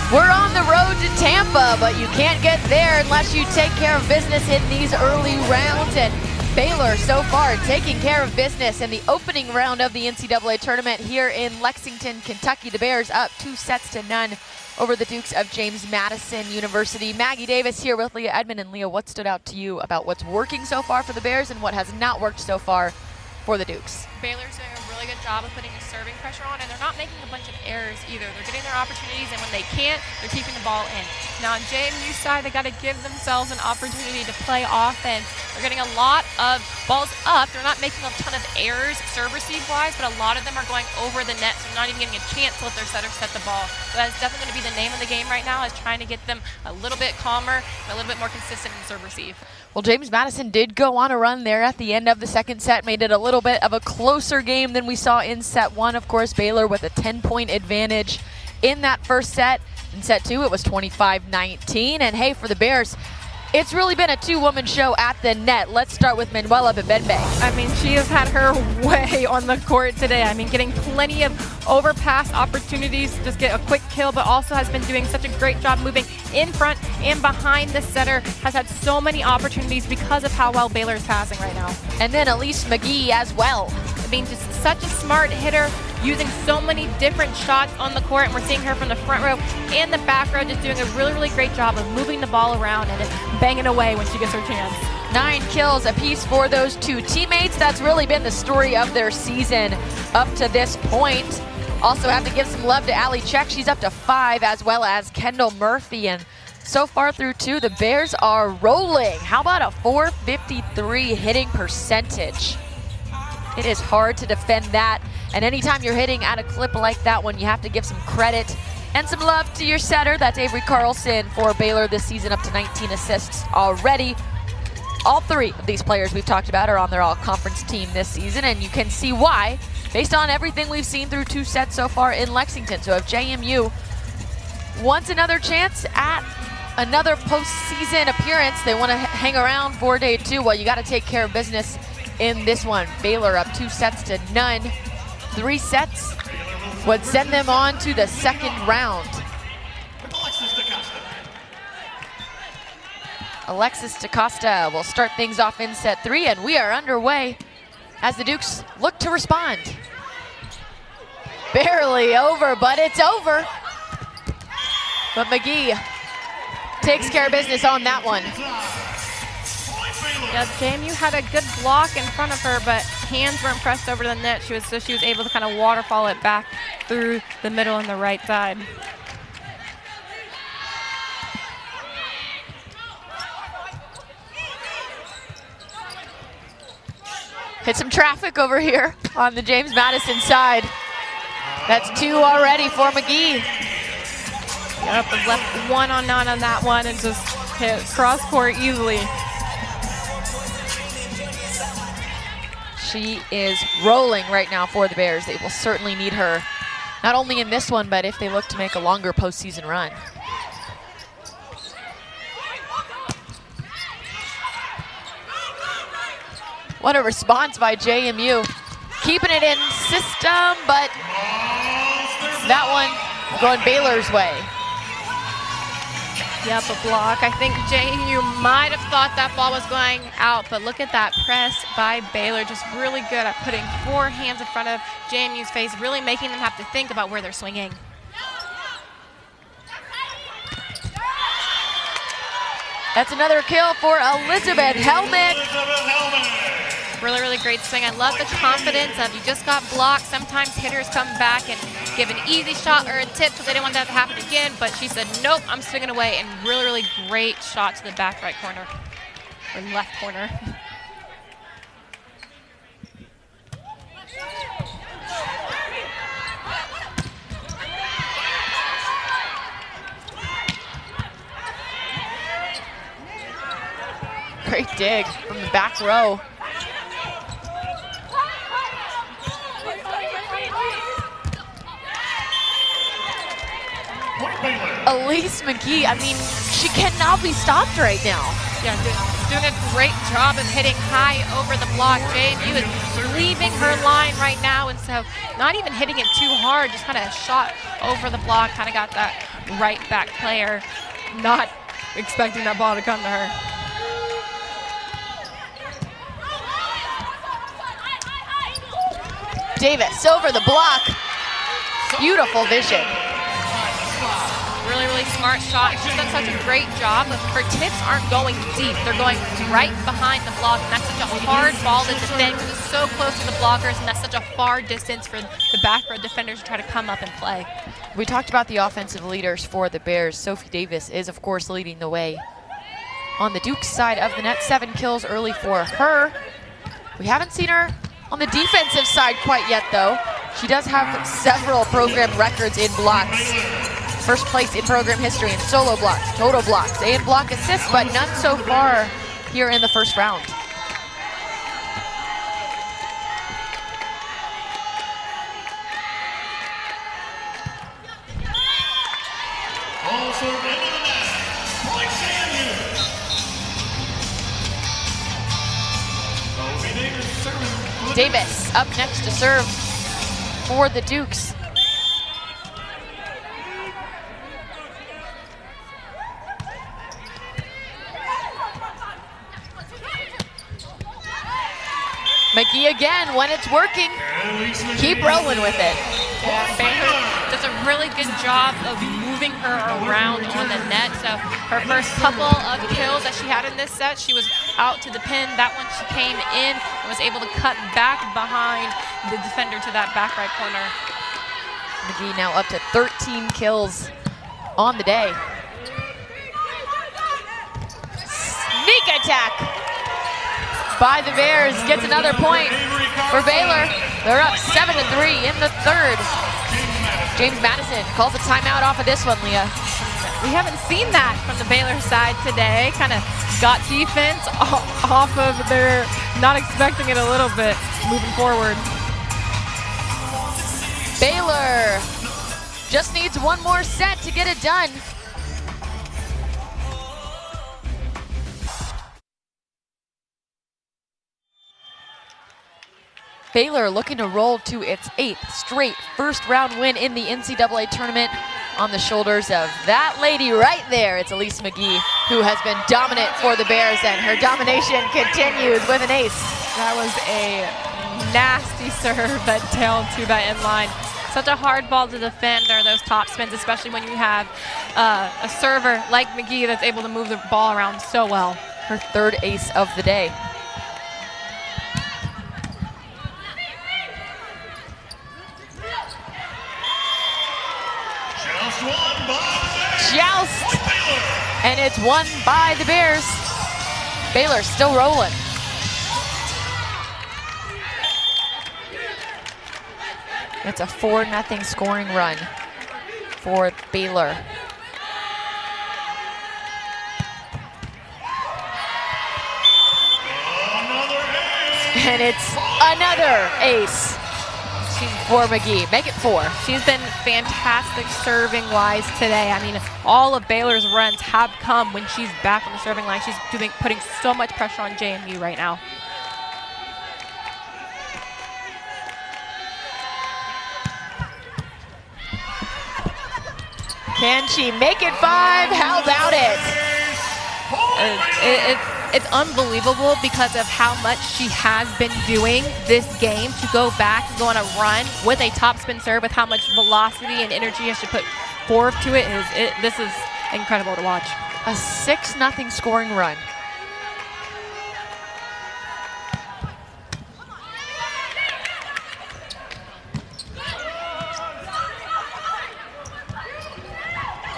We're on the road to Tampa, but you can't get there unless you take care of business in these early rounds. And Baylor so far taking care of business in the opening round of the NCAA tournament here in Lexington, Kentucky. The Bears up 2-0 over the Dukes of James Madison University. Maggie Davis here with Leah Edmond. And Leah, what stood out to you about what's working so far for the Bears and what has not worked so far for the Dukes? Baylor's doing a really good job of putting a serving pressure on, and they're not making a bunch of errors either. They're getting their opportunities, and when they can't, they're keeping the ball in. Now on JMU's side, they got to give themselves an opportunity to play offense. They're getting a lot of balls up. They're not making a ton of errors serve receive wise, but a lot of them are going over the net, so they're not even getting a chance to let their setter set the ball. So that's definitely going to be the name of the game right now, is trying to get them a little bit calmer and a little bit more consistent in serve receive. Well, James Madison did go on a run there at the end of the second set, made it a little bit of a closer game than we saw in set 1. Of course, Baylor with a 10-point advantage in that first set. In set 2, it was 25-19. And hey, for the Bears, it's really been a two-woman show at the net. Let's start with Manuela Bebembe. I mean, she has had her way on the court today. I mean, getting plenty of overpass opportunities to just get a quick kill, but also has been doing such a great job moving in front and behind the setter. Has had so many opportunities because of how well Baylor is passing right now. And then Elise McGee as well. I mean, just such a smart hitter, using so many different shots on the court, and we're seeing her from the front row and the back row just doing a really, really great job of moving the ball around and just banging away when she gets her chance. 9 kills apiece for those two teammates. That's really been the story of their season up to this point. Also have to give some love to Allie Check. She's up to 5, as well as Kendall Murphy. And so far through 2, the Bears are rolling. How about a .453 hitting percentage? It is hard to defend that. And anytime you're hitting at a clip like that one, you have to give some credit and some love to your setter. That's Avery Carlson for Baylor this season, up to 19 assists already. All 3 of these players we've talked about are on their all-conference team this season, and you can see why based on everything we've seen through 2 sets so far in Lexington. So if JMU wants another chance at another postseason appearance, they want to hang around for day 2, well, you got to take care of business in this one. Baylor up 2-0. 3 sets would send them on to the second round. Alexis DaCosta will start things off in set 3, and we are underway as the Dukes look to respond. Barely over, but it's over. But McGee takes care of business on that one. Yeah, JMU had a good block in front of her, but hands weren't pressed over the net. She was able to kind of waterfall it back through the middle and the right side. Hit some traffic over here on the James Madison side. That's 2 already for McGee. Yep, left 1 on that one and just hit cross court easily. She is rolling right now for the Bears. They will certainly need her, not only in this one, but if they look to make a longer postseason run. What a response by JMU. Keeping it in system, but that one going Baylor's way. Yep, a block. I think JMU might have thought that ball was going out, but look at that press by Baylor. Just really good at putting 4 hands in front of JMU's face, really making them have to think about where they're swinging. That's another kill for Elizabeth Helmet. Really, really great swing. I love the confidence of you just got blocked. Sometimes hitters come back and give an easy shot or a tip because they didn't want that to happen again, but she said, nope, I'm swinging away, and really, really great shot to the back right corner, or left corner. Great dig from the back row. Elise McGee, I mean, she cannot be stopped right now. Yeah, doing a great job of hitting high over the block. JMU is leaving her line right now, and so not even hitting it too hard, just kind of shot over the block, kind of got that right back player, not expecting that ball to come to her. Davis over the block. Beautiful vision. Really, really smart shot. She's done such a great job. Her tips aren't going deep. They're going right behind the block, and that's such a hard ball to defend because it's so close to the blockers, and that's such a far distance for the back row defenders to try to come up and play. We talked about the offensive leaders for the Bears. Sophie Davis is, of course, leading the way on the Duke's side of the net. 7 kills early for her. We haven't seen her on the defensive side quite yet, though. She does have several program records in blocks. First place in program history in solo blocks, total blocks, and block assists, but none so far here in the first round. Also into the net, point JMU. Davis up next to serve for the Dukes. McGee again, when it's working, keep rolling with it. Yeah, Baylor does a really good job of moving her around on the net. So her first couple of kills that she had in this set, she was out to the pin. That one she came in and was able to cut back behind the defender to that back right corner. McGee now up to 13 kills on the day. Sneak attack by the Bears, gets another point for Baylor. They're up 7-3 in the third. James Madison calls a timeout off of this one, Leah. We haven't seen that from the Baylor side today. Kind of got defense off of their not expecting it a little bit moving forward. Baylor just needs one more set to get it done. Baylor looking to roll to its 8th straight first-round win in the NCAA tournament on the shoulders of that lady right there. It's Elise McGee, who has been dominant for the Bears, and her domination continues with an ace. That was a nasty serve that tailed to that end line. Such a hard ball to defend are those top spins, especially when you have a server like McGee that's able to move the ball around so well. Her 3rd ace of the day. Joust, and it's won by the Bears. Baylor still rolling. It's a 4-0 scoring run for Baylor. And it's another ace for McGee. Make it 4. She's been fantastic serving-wise today. I mean, all of Baylor's runs have come when she's back on the serving line. She's putting so much pressure on JMU right now. Can she make it 5? How about it? It's unbelievable because of how much she has been doing this game to go back and go on a run with a topspin serve with how much velocity and energy she put forth to it. This is incredible to watch. A 6-0 scoring run.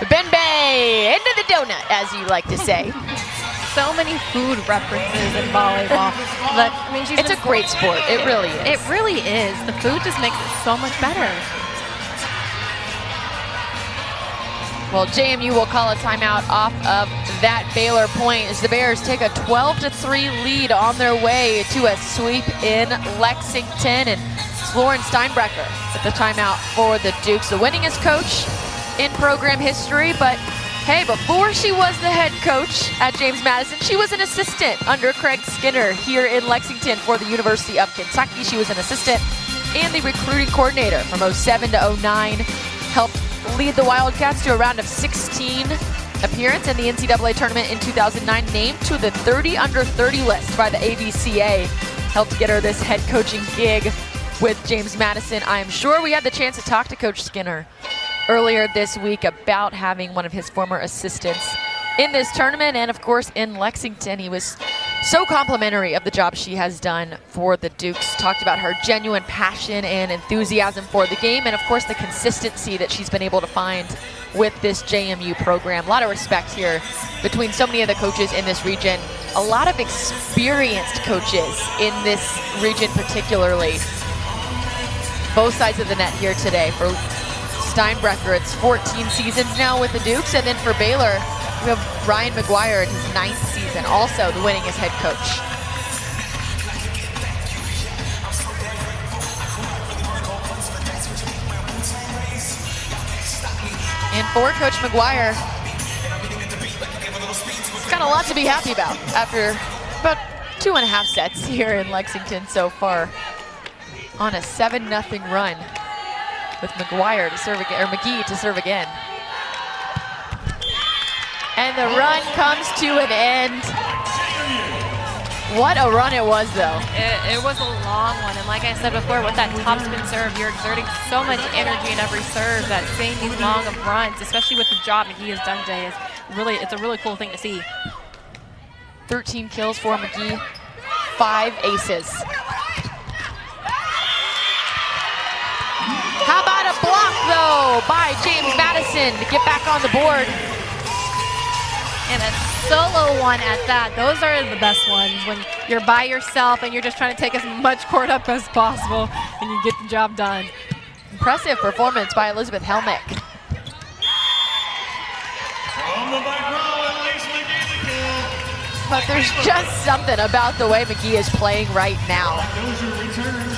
Benbei into the donut, as you like to say. So many food references in volleyball. But, I mean, it's a great sport. It really is. It really is. The food just makes it so much better. Well, JMU will call a timeout off of that Baylor point as the Bears take a 12-3 lead on their way to a sweep in Lexington. And it's Lauren Steinbrecher at the timeout for the Dukes, the winningest coach in program history. But hey, before she was the head coach at James Madison, she was an assistant under Craig Skinner here in Lexington for the University of Kentucky. She was an assistant and the recruiting coordinator from 07 to 09, helped lead the Wildcats to a round of 16 appearance in the NCAA tournament in 2009, named to the 30 under 30 list by the AVCA, helped get her this head coaching gig with James Madison. I am sure we had the chance to talk to Coach Skinner earlier this week about having one of his former assistants in this tournament, and of course in Lexington. He was so complimentary of the job she has done for the Dukes, talked about her genuine passion and enthusiasm for the game, and of course the consistency that she's been able to find with this JMU program. A lot of respect here between so many of the coaches in this region. A lot of experienced coaches in this region particularly. Both sides of the net here today. For Steinbrecher, it's 14 seasons now with the Dukes, and then for Baylor, we have Ryan McGuire in his 9th season, also the winningest head coach. And for Coach McGuire, he's got a lot to be happy about after about 2.5 sets here in Lexington so far on a 7-0 run with McGuire to serve again, or McGee to serve again. And the run comes to an end. What a run it was, though. It was a long one, and like I said before, with that topspin serve, you're exerting so much energy in every serve that seeing these long of runs, especially with the job McGee has done today, it's a really cool thing to see. 13 kills for McGee, 5 aces. How about a block, though, by James Madison to get back on the board. And a solo one at that. Those are the best ones, when you're by yourself and you're just trying to take as much court up as possible and you get the job done. Impressive performance by Elizabeth Helmick. From the back row, Elise McGee the kill. But there's just something about the way McGee is playing right now. Dozier returns.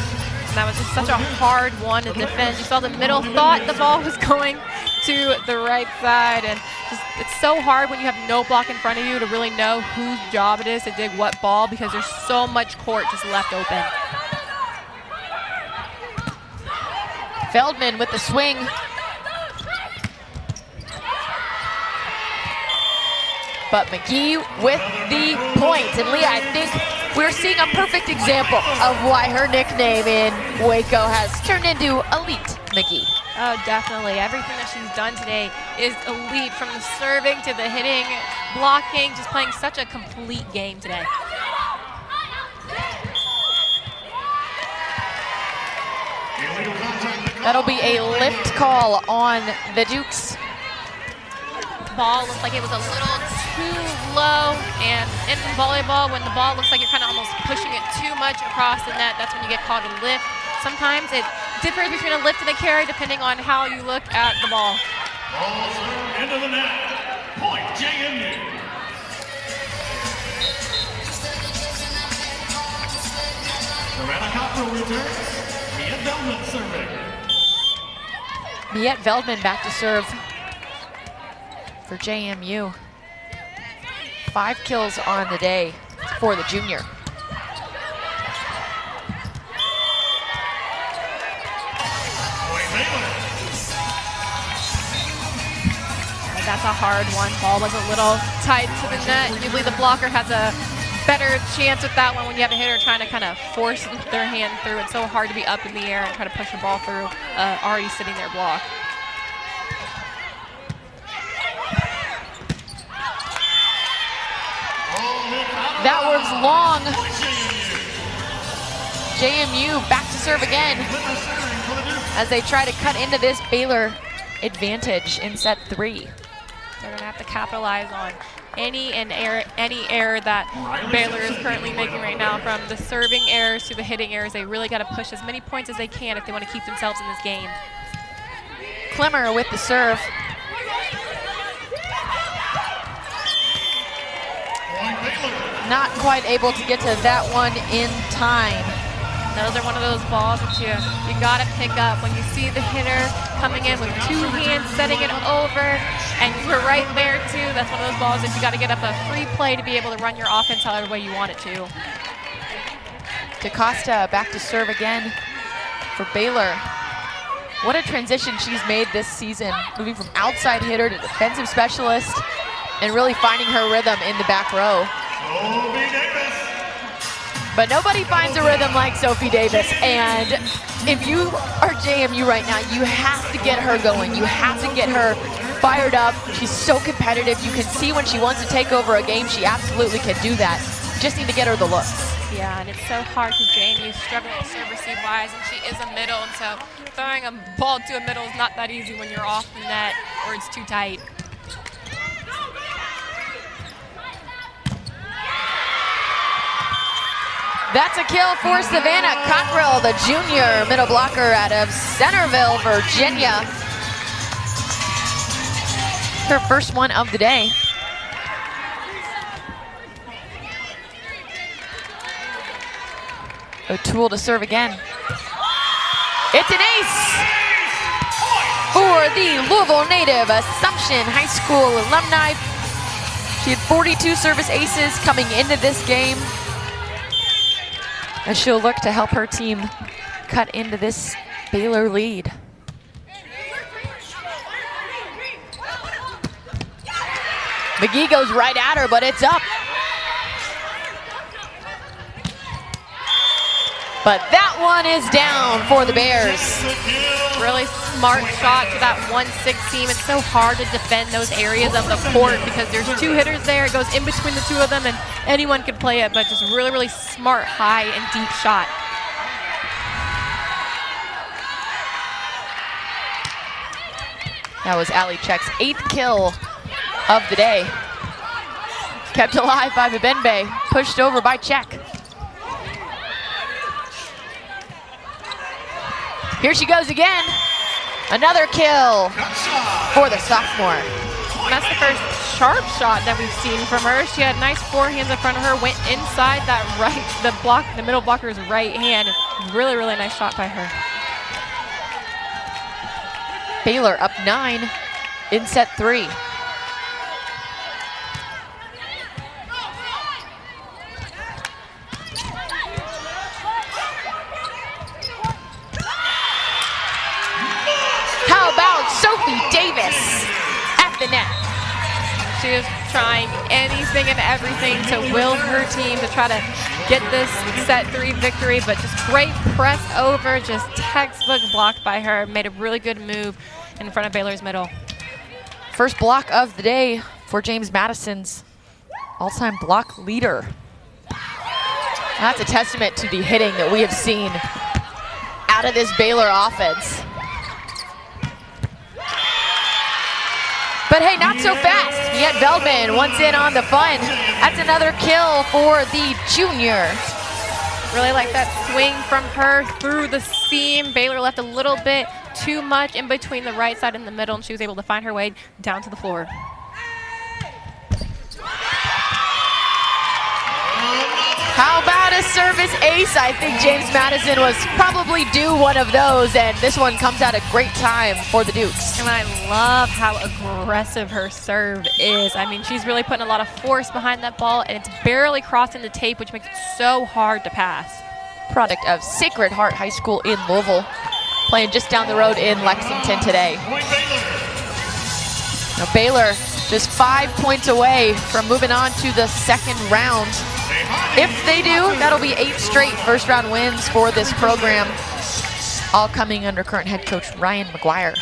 And that was just such a hard one to defend. You saw the middle, thought the ball was going to the right side, and just, it's so hard when you have no block in front of you to really know whose job it is to dig what ball, because there's so much court just left open. Feldman with the swing. But McGee with the point. And Leah, I think we're seeing a perfect example of why her nickname in Waco has turned into Elite McGee. Oh, definitely. Everything that she's done today is elite, from the serving to the hitting, blocking, just playing such a complete game today. That'll be a lift call on the Dukes. Ball looked like it was a little too low, and in volleyball, when the ball looks like you're kind of almost pushing it too much across the net, that's when you get called a lift. Sometimes it differs between a lift and a carry depending on how you look at the ball. Ball served into the net. Point JMU. Savannah Cottrell returns. Miette Veldman serving. Miette Veldman back to serve for JMU. 5 kills on the day for the junior. Point Baylor. That's a hard one. Ball was a little tight to the net. Usually the blocker has a better chance with that one when you have a hitter trying to kind of force their hand through. It's so hard to be up in the air and try to push the ball through already sitting there blocked. That works long. JMU back to serve again as they try to cut into this Baylor advantage in set 3. They're going to have to capitalize on any error that Baylor is currently making right now, from the serving errors to the hitting errors. They really got to push as many points as they can if they want to keep themselves in this game. Klemmer with the serve. Not quite able to get to that one in time. Those are one of those balls that you got to pick up when you see the hitter coming in with 2 hands, setting it over, and you're right there too. That's one of those balls that you got to get up a free play to be able to run your offense however way you want it to. DaCosta back to serve again for Baylor. What a transition she's made this season, moving from outside hitter to defensive specialist and really finding her rhythm in the back row. But nobody finds a rhythm like Sophie Davis, and if you are JMU right now, you have to get her going. You have to get her fired up. She's so competitive. You can see when she wants to take over a game, she absolutely can do that. Just need to get her the looks. Yeah, and it's so hard because JMU's struggling serve receive wise, and she is a middle, and so throwing a ball to a middle is not that easy when you're off the net or it's too tight. That's a kill for Savannah Cockrell, the junior middle blocker out of Centerville, Virginia. Her first one of the day. O'Toole to serve again. It's an ace for the Louisville native, Assumption High School alumni. She had 42 service aces coming into this game, as she'll look to help her team cut into this Baylor lead. McGee goes right at her, but it's up. But that one is down for the Bears. Really smart shot to that 1-6 team. It's so hard to defend those areas of the court because there's 2 hitters there. It goes in between the 2 of them, and anyone can play it, but just really, really smart, high and deep shot. That was Ali Czech's 8th kill of the day. Kept alive by Mbembe, pushed over by Czech. Here she goes again. Another kill for the sophomore. That's the first sharp shot that we've seen from her. She had nice forehands in front of her, went inside that the middle blocker's right hand. Really, really nice shot by her. Baylor up 9 in set 3. How about Sophie Davis at the net? She is trying anything and everything to will her team to try to get this set 3 victory, but just great press over, just textbook blocked by her. Made a really good move in front of Baylor's middle. First block of the day for James Madison's all-time block leader. That's a testament to the hitting that we have seen out of this Baylor offense. But hey, not so fast. Yet Veldman once in on the fun. That's another kill for the junior. Really like that swing from her through the seam. Baylor left a little bit too much in between the right side and the middle, and she was able to find her way down to the floor. How about a service ace? I think James Madison was probably due one of those, and this one comes at a great time for the Dukes. And I love how aggressive her serve is. I mean, she's really putting a lot of force behind that ball, and it's barely crossing the tape, which makes it so hard to pass. Product of Sacred Heart High School in Louisville, playing just down the road in Lexington today. Now Baylor just 5 points away from moving on to the second round. If they do, that'll be 8 straight first round wins for this program, all coming under current head coach Ryan McGuire.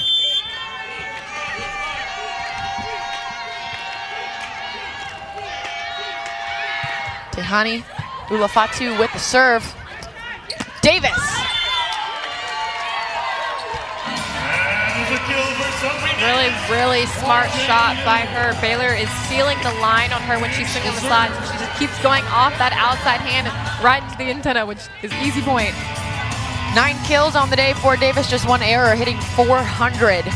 Tehani Ulafatu with the serve. Davis. Really, really smart shot by her. Baylor is sealing the line on her when she's swinging the slides. She just keeps going off that outside hand and right into the antenna, which is easy point. 9 kills on the day for Davis, just 1 error, hitting .400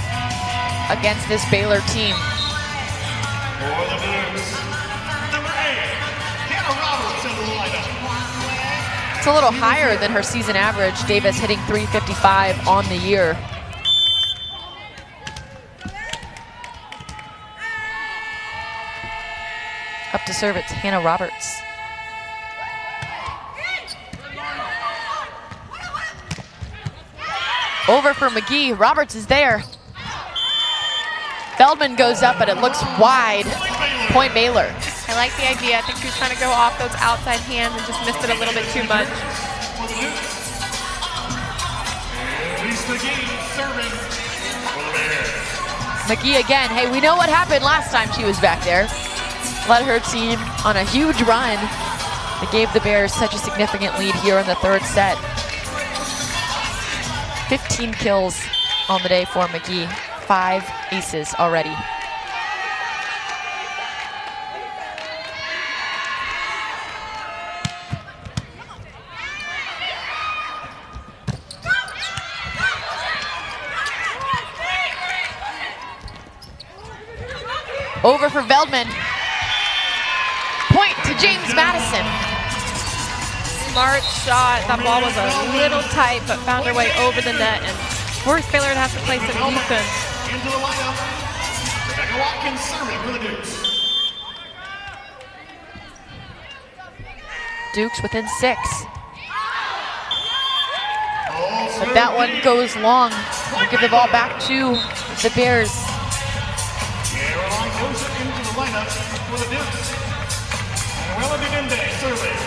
against this Baylor team. For the Ducks, number 8, Hannah Roberts in the lineup. It's a little higher than her season average. Davis hitting .355 on the year. Up to serve, it's Hannah Roberts. Over for McGee. Roberts is there. Feldman goes up, but it looks wide. Point Baylor. I like the idea. I think she was trying to go off those outside hands and just missed it a little bit too much. McGee again. Hey, we know what happened last time she was back there. Led her team on a huge run that gave the Bears such a significant lead here in the third set. 15 kills on the day for McGee. 5 aces already. Over for Veldman. Point to James Madison. Smart shot. That ball was a little tight, but found her way over the net and forced Baylor to have to play some defense. Into the lineup, Rebecca Watkins serving for the Dukes. Dukes within 6. But that one goes long. We'll give the ball back to the Bears. Caroline Joseph into the lineup for the Dukes. Noella Bigende serving.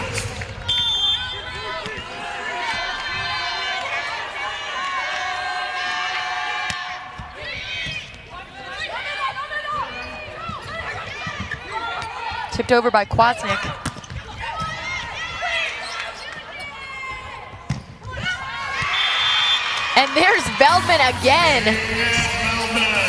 Tipped over by Kwasnik. And there's Veldman again.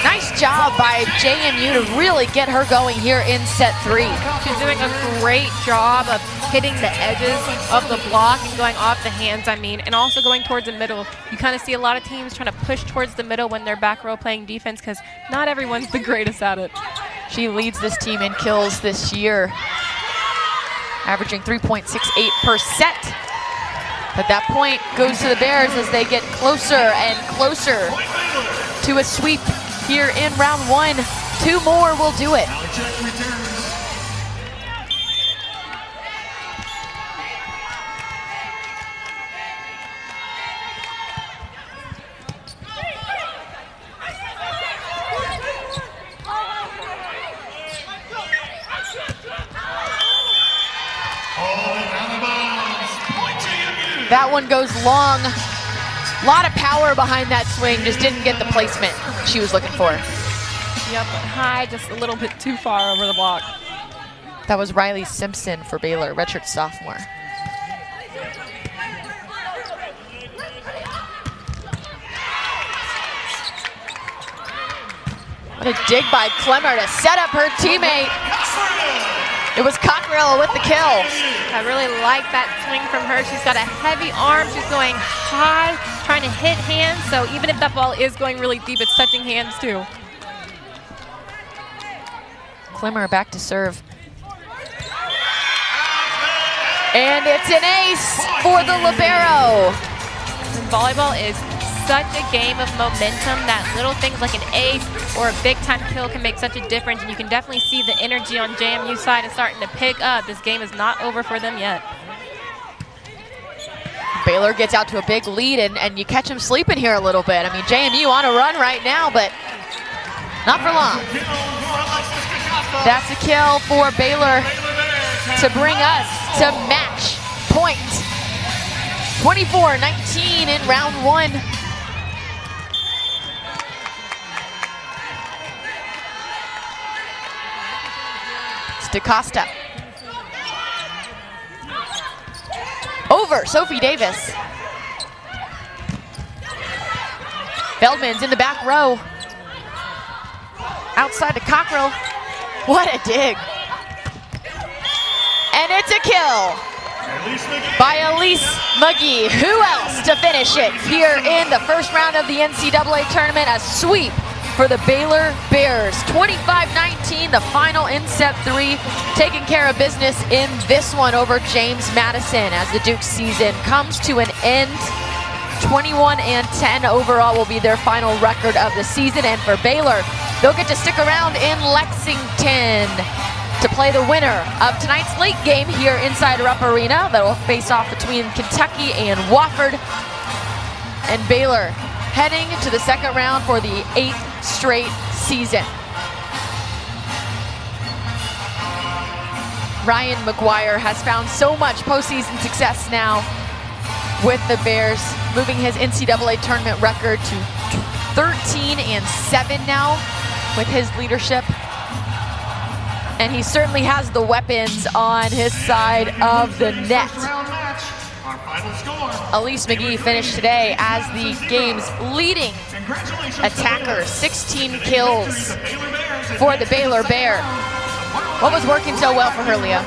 Nice job by JMU to really get her going here in set 3. She's doing a great job of hitting the edges of the block and going off the hands, and also going towards the middle. You kind of see a lot of teams trying to push towards the middle when they're back row playing defense because not everyone's the greatest at it. She leads this team in kills this year, averaging 3.68 per set. But that point goes to the Bears as they get closer and closer to a sweep here in round 1. 2 more will do it. That one goes long. A lot of power behind that swing, just didn't get the placement she was looking for. Yep, high, just a little bit too far over the block. That was Riley Simpson for Baylor, redshirt sophomore. What a dig by Clemmer to set up her teammate. It was Cockrell with the kill. I really like that swing from her. She's got a heavy arm. She's going high, trying to hit hands. So even if that ball is going really deep, it's touching hands too. Clemmer back to serve. And it's an ace for the libero. And volleyball is such a game of momentum that little things like an ace or a big-time kill can make such a difference, and you can definitely see the energy on JMU's side is starting to pick up. This game is not over for them yet. Baylor gets out to a big lead, and you catch them sleeping here a little bit. I mean, JMU on a run right now, but not for long. That's a kill for Baylor to bring us to match point. 24-19 in round one. It's DaCosta. Over Sophie Davis. Feldman's in the back row. Outside to Cockrell. What a dig. And it's a kill by Elise McGee. Who else to finish it here in the first round of the NCAA tournament? A sweep for the Baylor Bears. 25-19, the final in set three. Taking care of business in this one over James Madison as the Duke season comes to an end. 21-10 overall will be their final record of the season. And for Baylor, they'll get to stick around in Lexington to play the winner of tonight's late game here inside Rupp Arena. That'll face off between Kentucky and Wofford. And Baylor heading to the second round for the 8th straight season. Ryan McGuire has found so much postseason success now with the Bears, moving his NCAA tournament record to 13-7 now with his leadership. And he certainly has the weapons on his side of the net. Elise McGee finished today as the game's leading attacker, 16 kills for the Baylor Bear. What was working so well for her, Leah?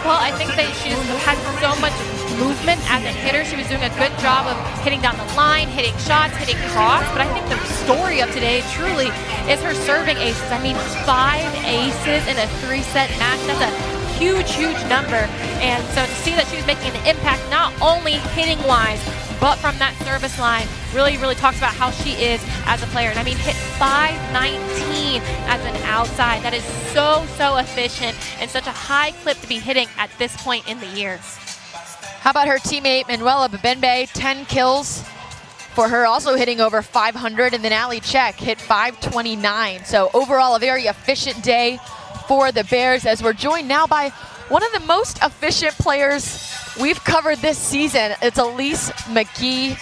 Well, I think that she's had so much movement as a hitter. She was doing a good job of hitting down the line, hitting shots, hitting cross, but I think the story of today truly is her serving aces. I mean, 5 aces in a 3-set match, that's a huge, huge number. And so to see that she was making an impact, not only hitting-wise, but from that service line, really, really talks about how she is as a player. And I mean, hit 519 as an outside. That is so, so efficient and such a high clip to be hitting at this point in the year. How about her teammate, Manuela Babembe, 10 kills for her, also hitting over 500, and then Ali Czech hit 529. So overall, a very efficient day for the Bears, as we're joined now by one of the most efficient players we've covered this season. It's Elise McGee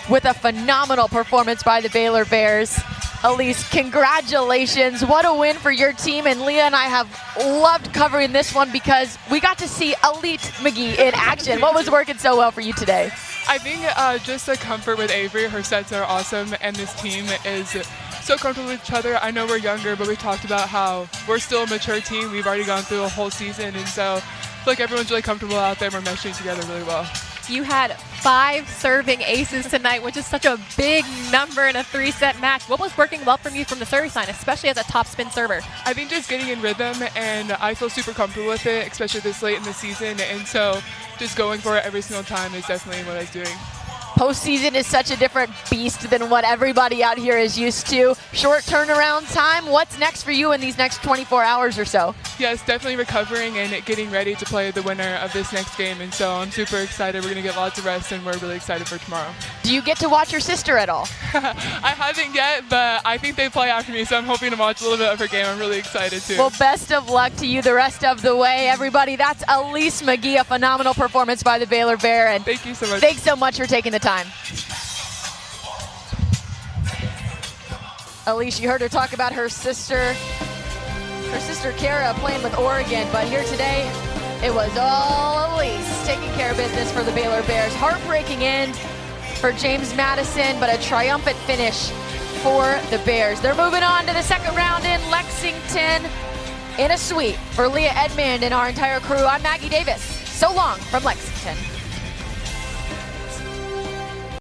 with a phenomenal performance by the Baylor Bears. Elise, congratulations. What a win for your team. And Leah and I have loved covering this one because we got to see Elite McGee in action. What was working so well for you today? I think just the comfort with Avery. Her sets are awesome, and this team is so comfortable with each other. I know we're younger, but we talked about how we're still a mature team. We've already gone through a whole season, and so I feel like everyone's really comfortable out there. We're meshing together really well. You had 5 serving aces tonight, which is such a big number in a 3-set match. What was working well from you from the service line, especially as a top spin server? I think just getting in rhythm, and I feel super comfortable with it, especially this late in the season. And so just going for it every single time is definitely what I was doing. Postseason is such a different beast than what everybody out here is used to. Short turnaround time. What's next for you in these next 24 hours or so? Yes, definitely recovering and getting ready to play the winner of this next game. And so I'm super excited. We're going to get lots of rest, and we're really excited for tomorrow. Do you get to watch your sister at all? I haven't yet, but I think they play after me, so I'm hoping to watch a little bit of her game. I'm really excited too. Well, best of luck to you the rest of the way, everybody. That's Elise McGee, a phenomenal performance by the Baylor Bear. And thank you so much. Thanks so much for taking the time. Elise, you heard her talk about her sister Kara playing with Oregon, but here today, it was all Elise taking care of business for the Baylor Bears. Heartbreaking end for James Madison, but a triumphant finish for the Bears. They're moving on to the second round in Lexington in a sweep. For Leah Edmond and our entire crew, I'm Maggie Davis. So long from Lexington.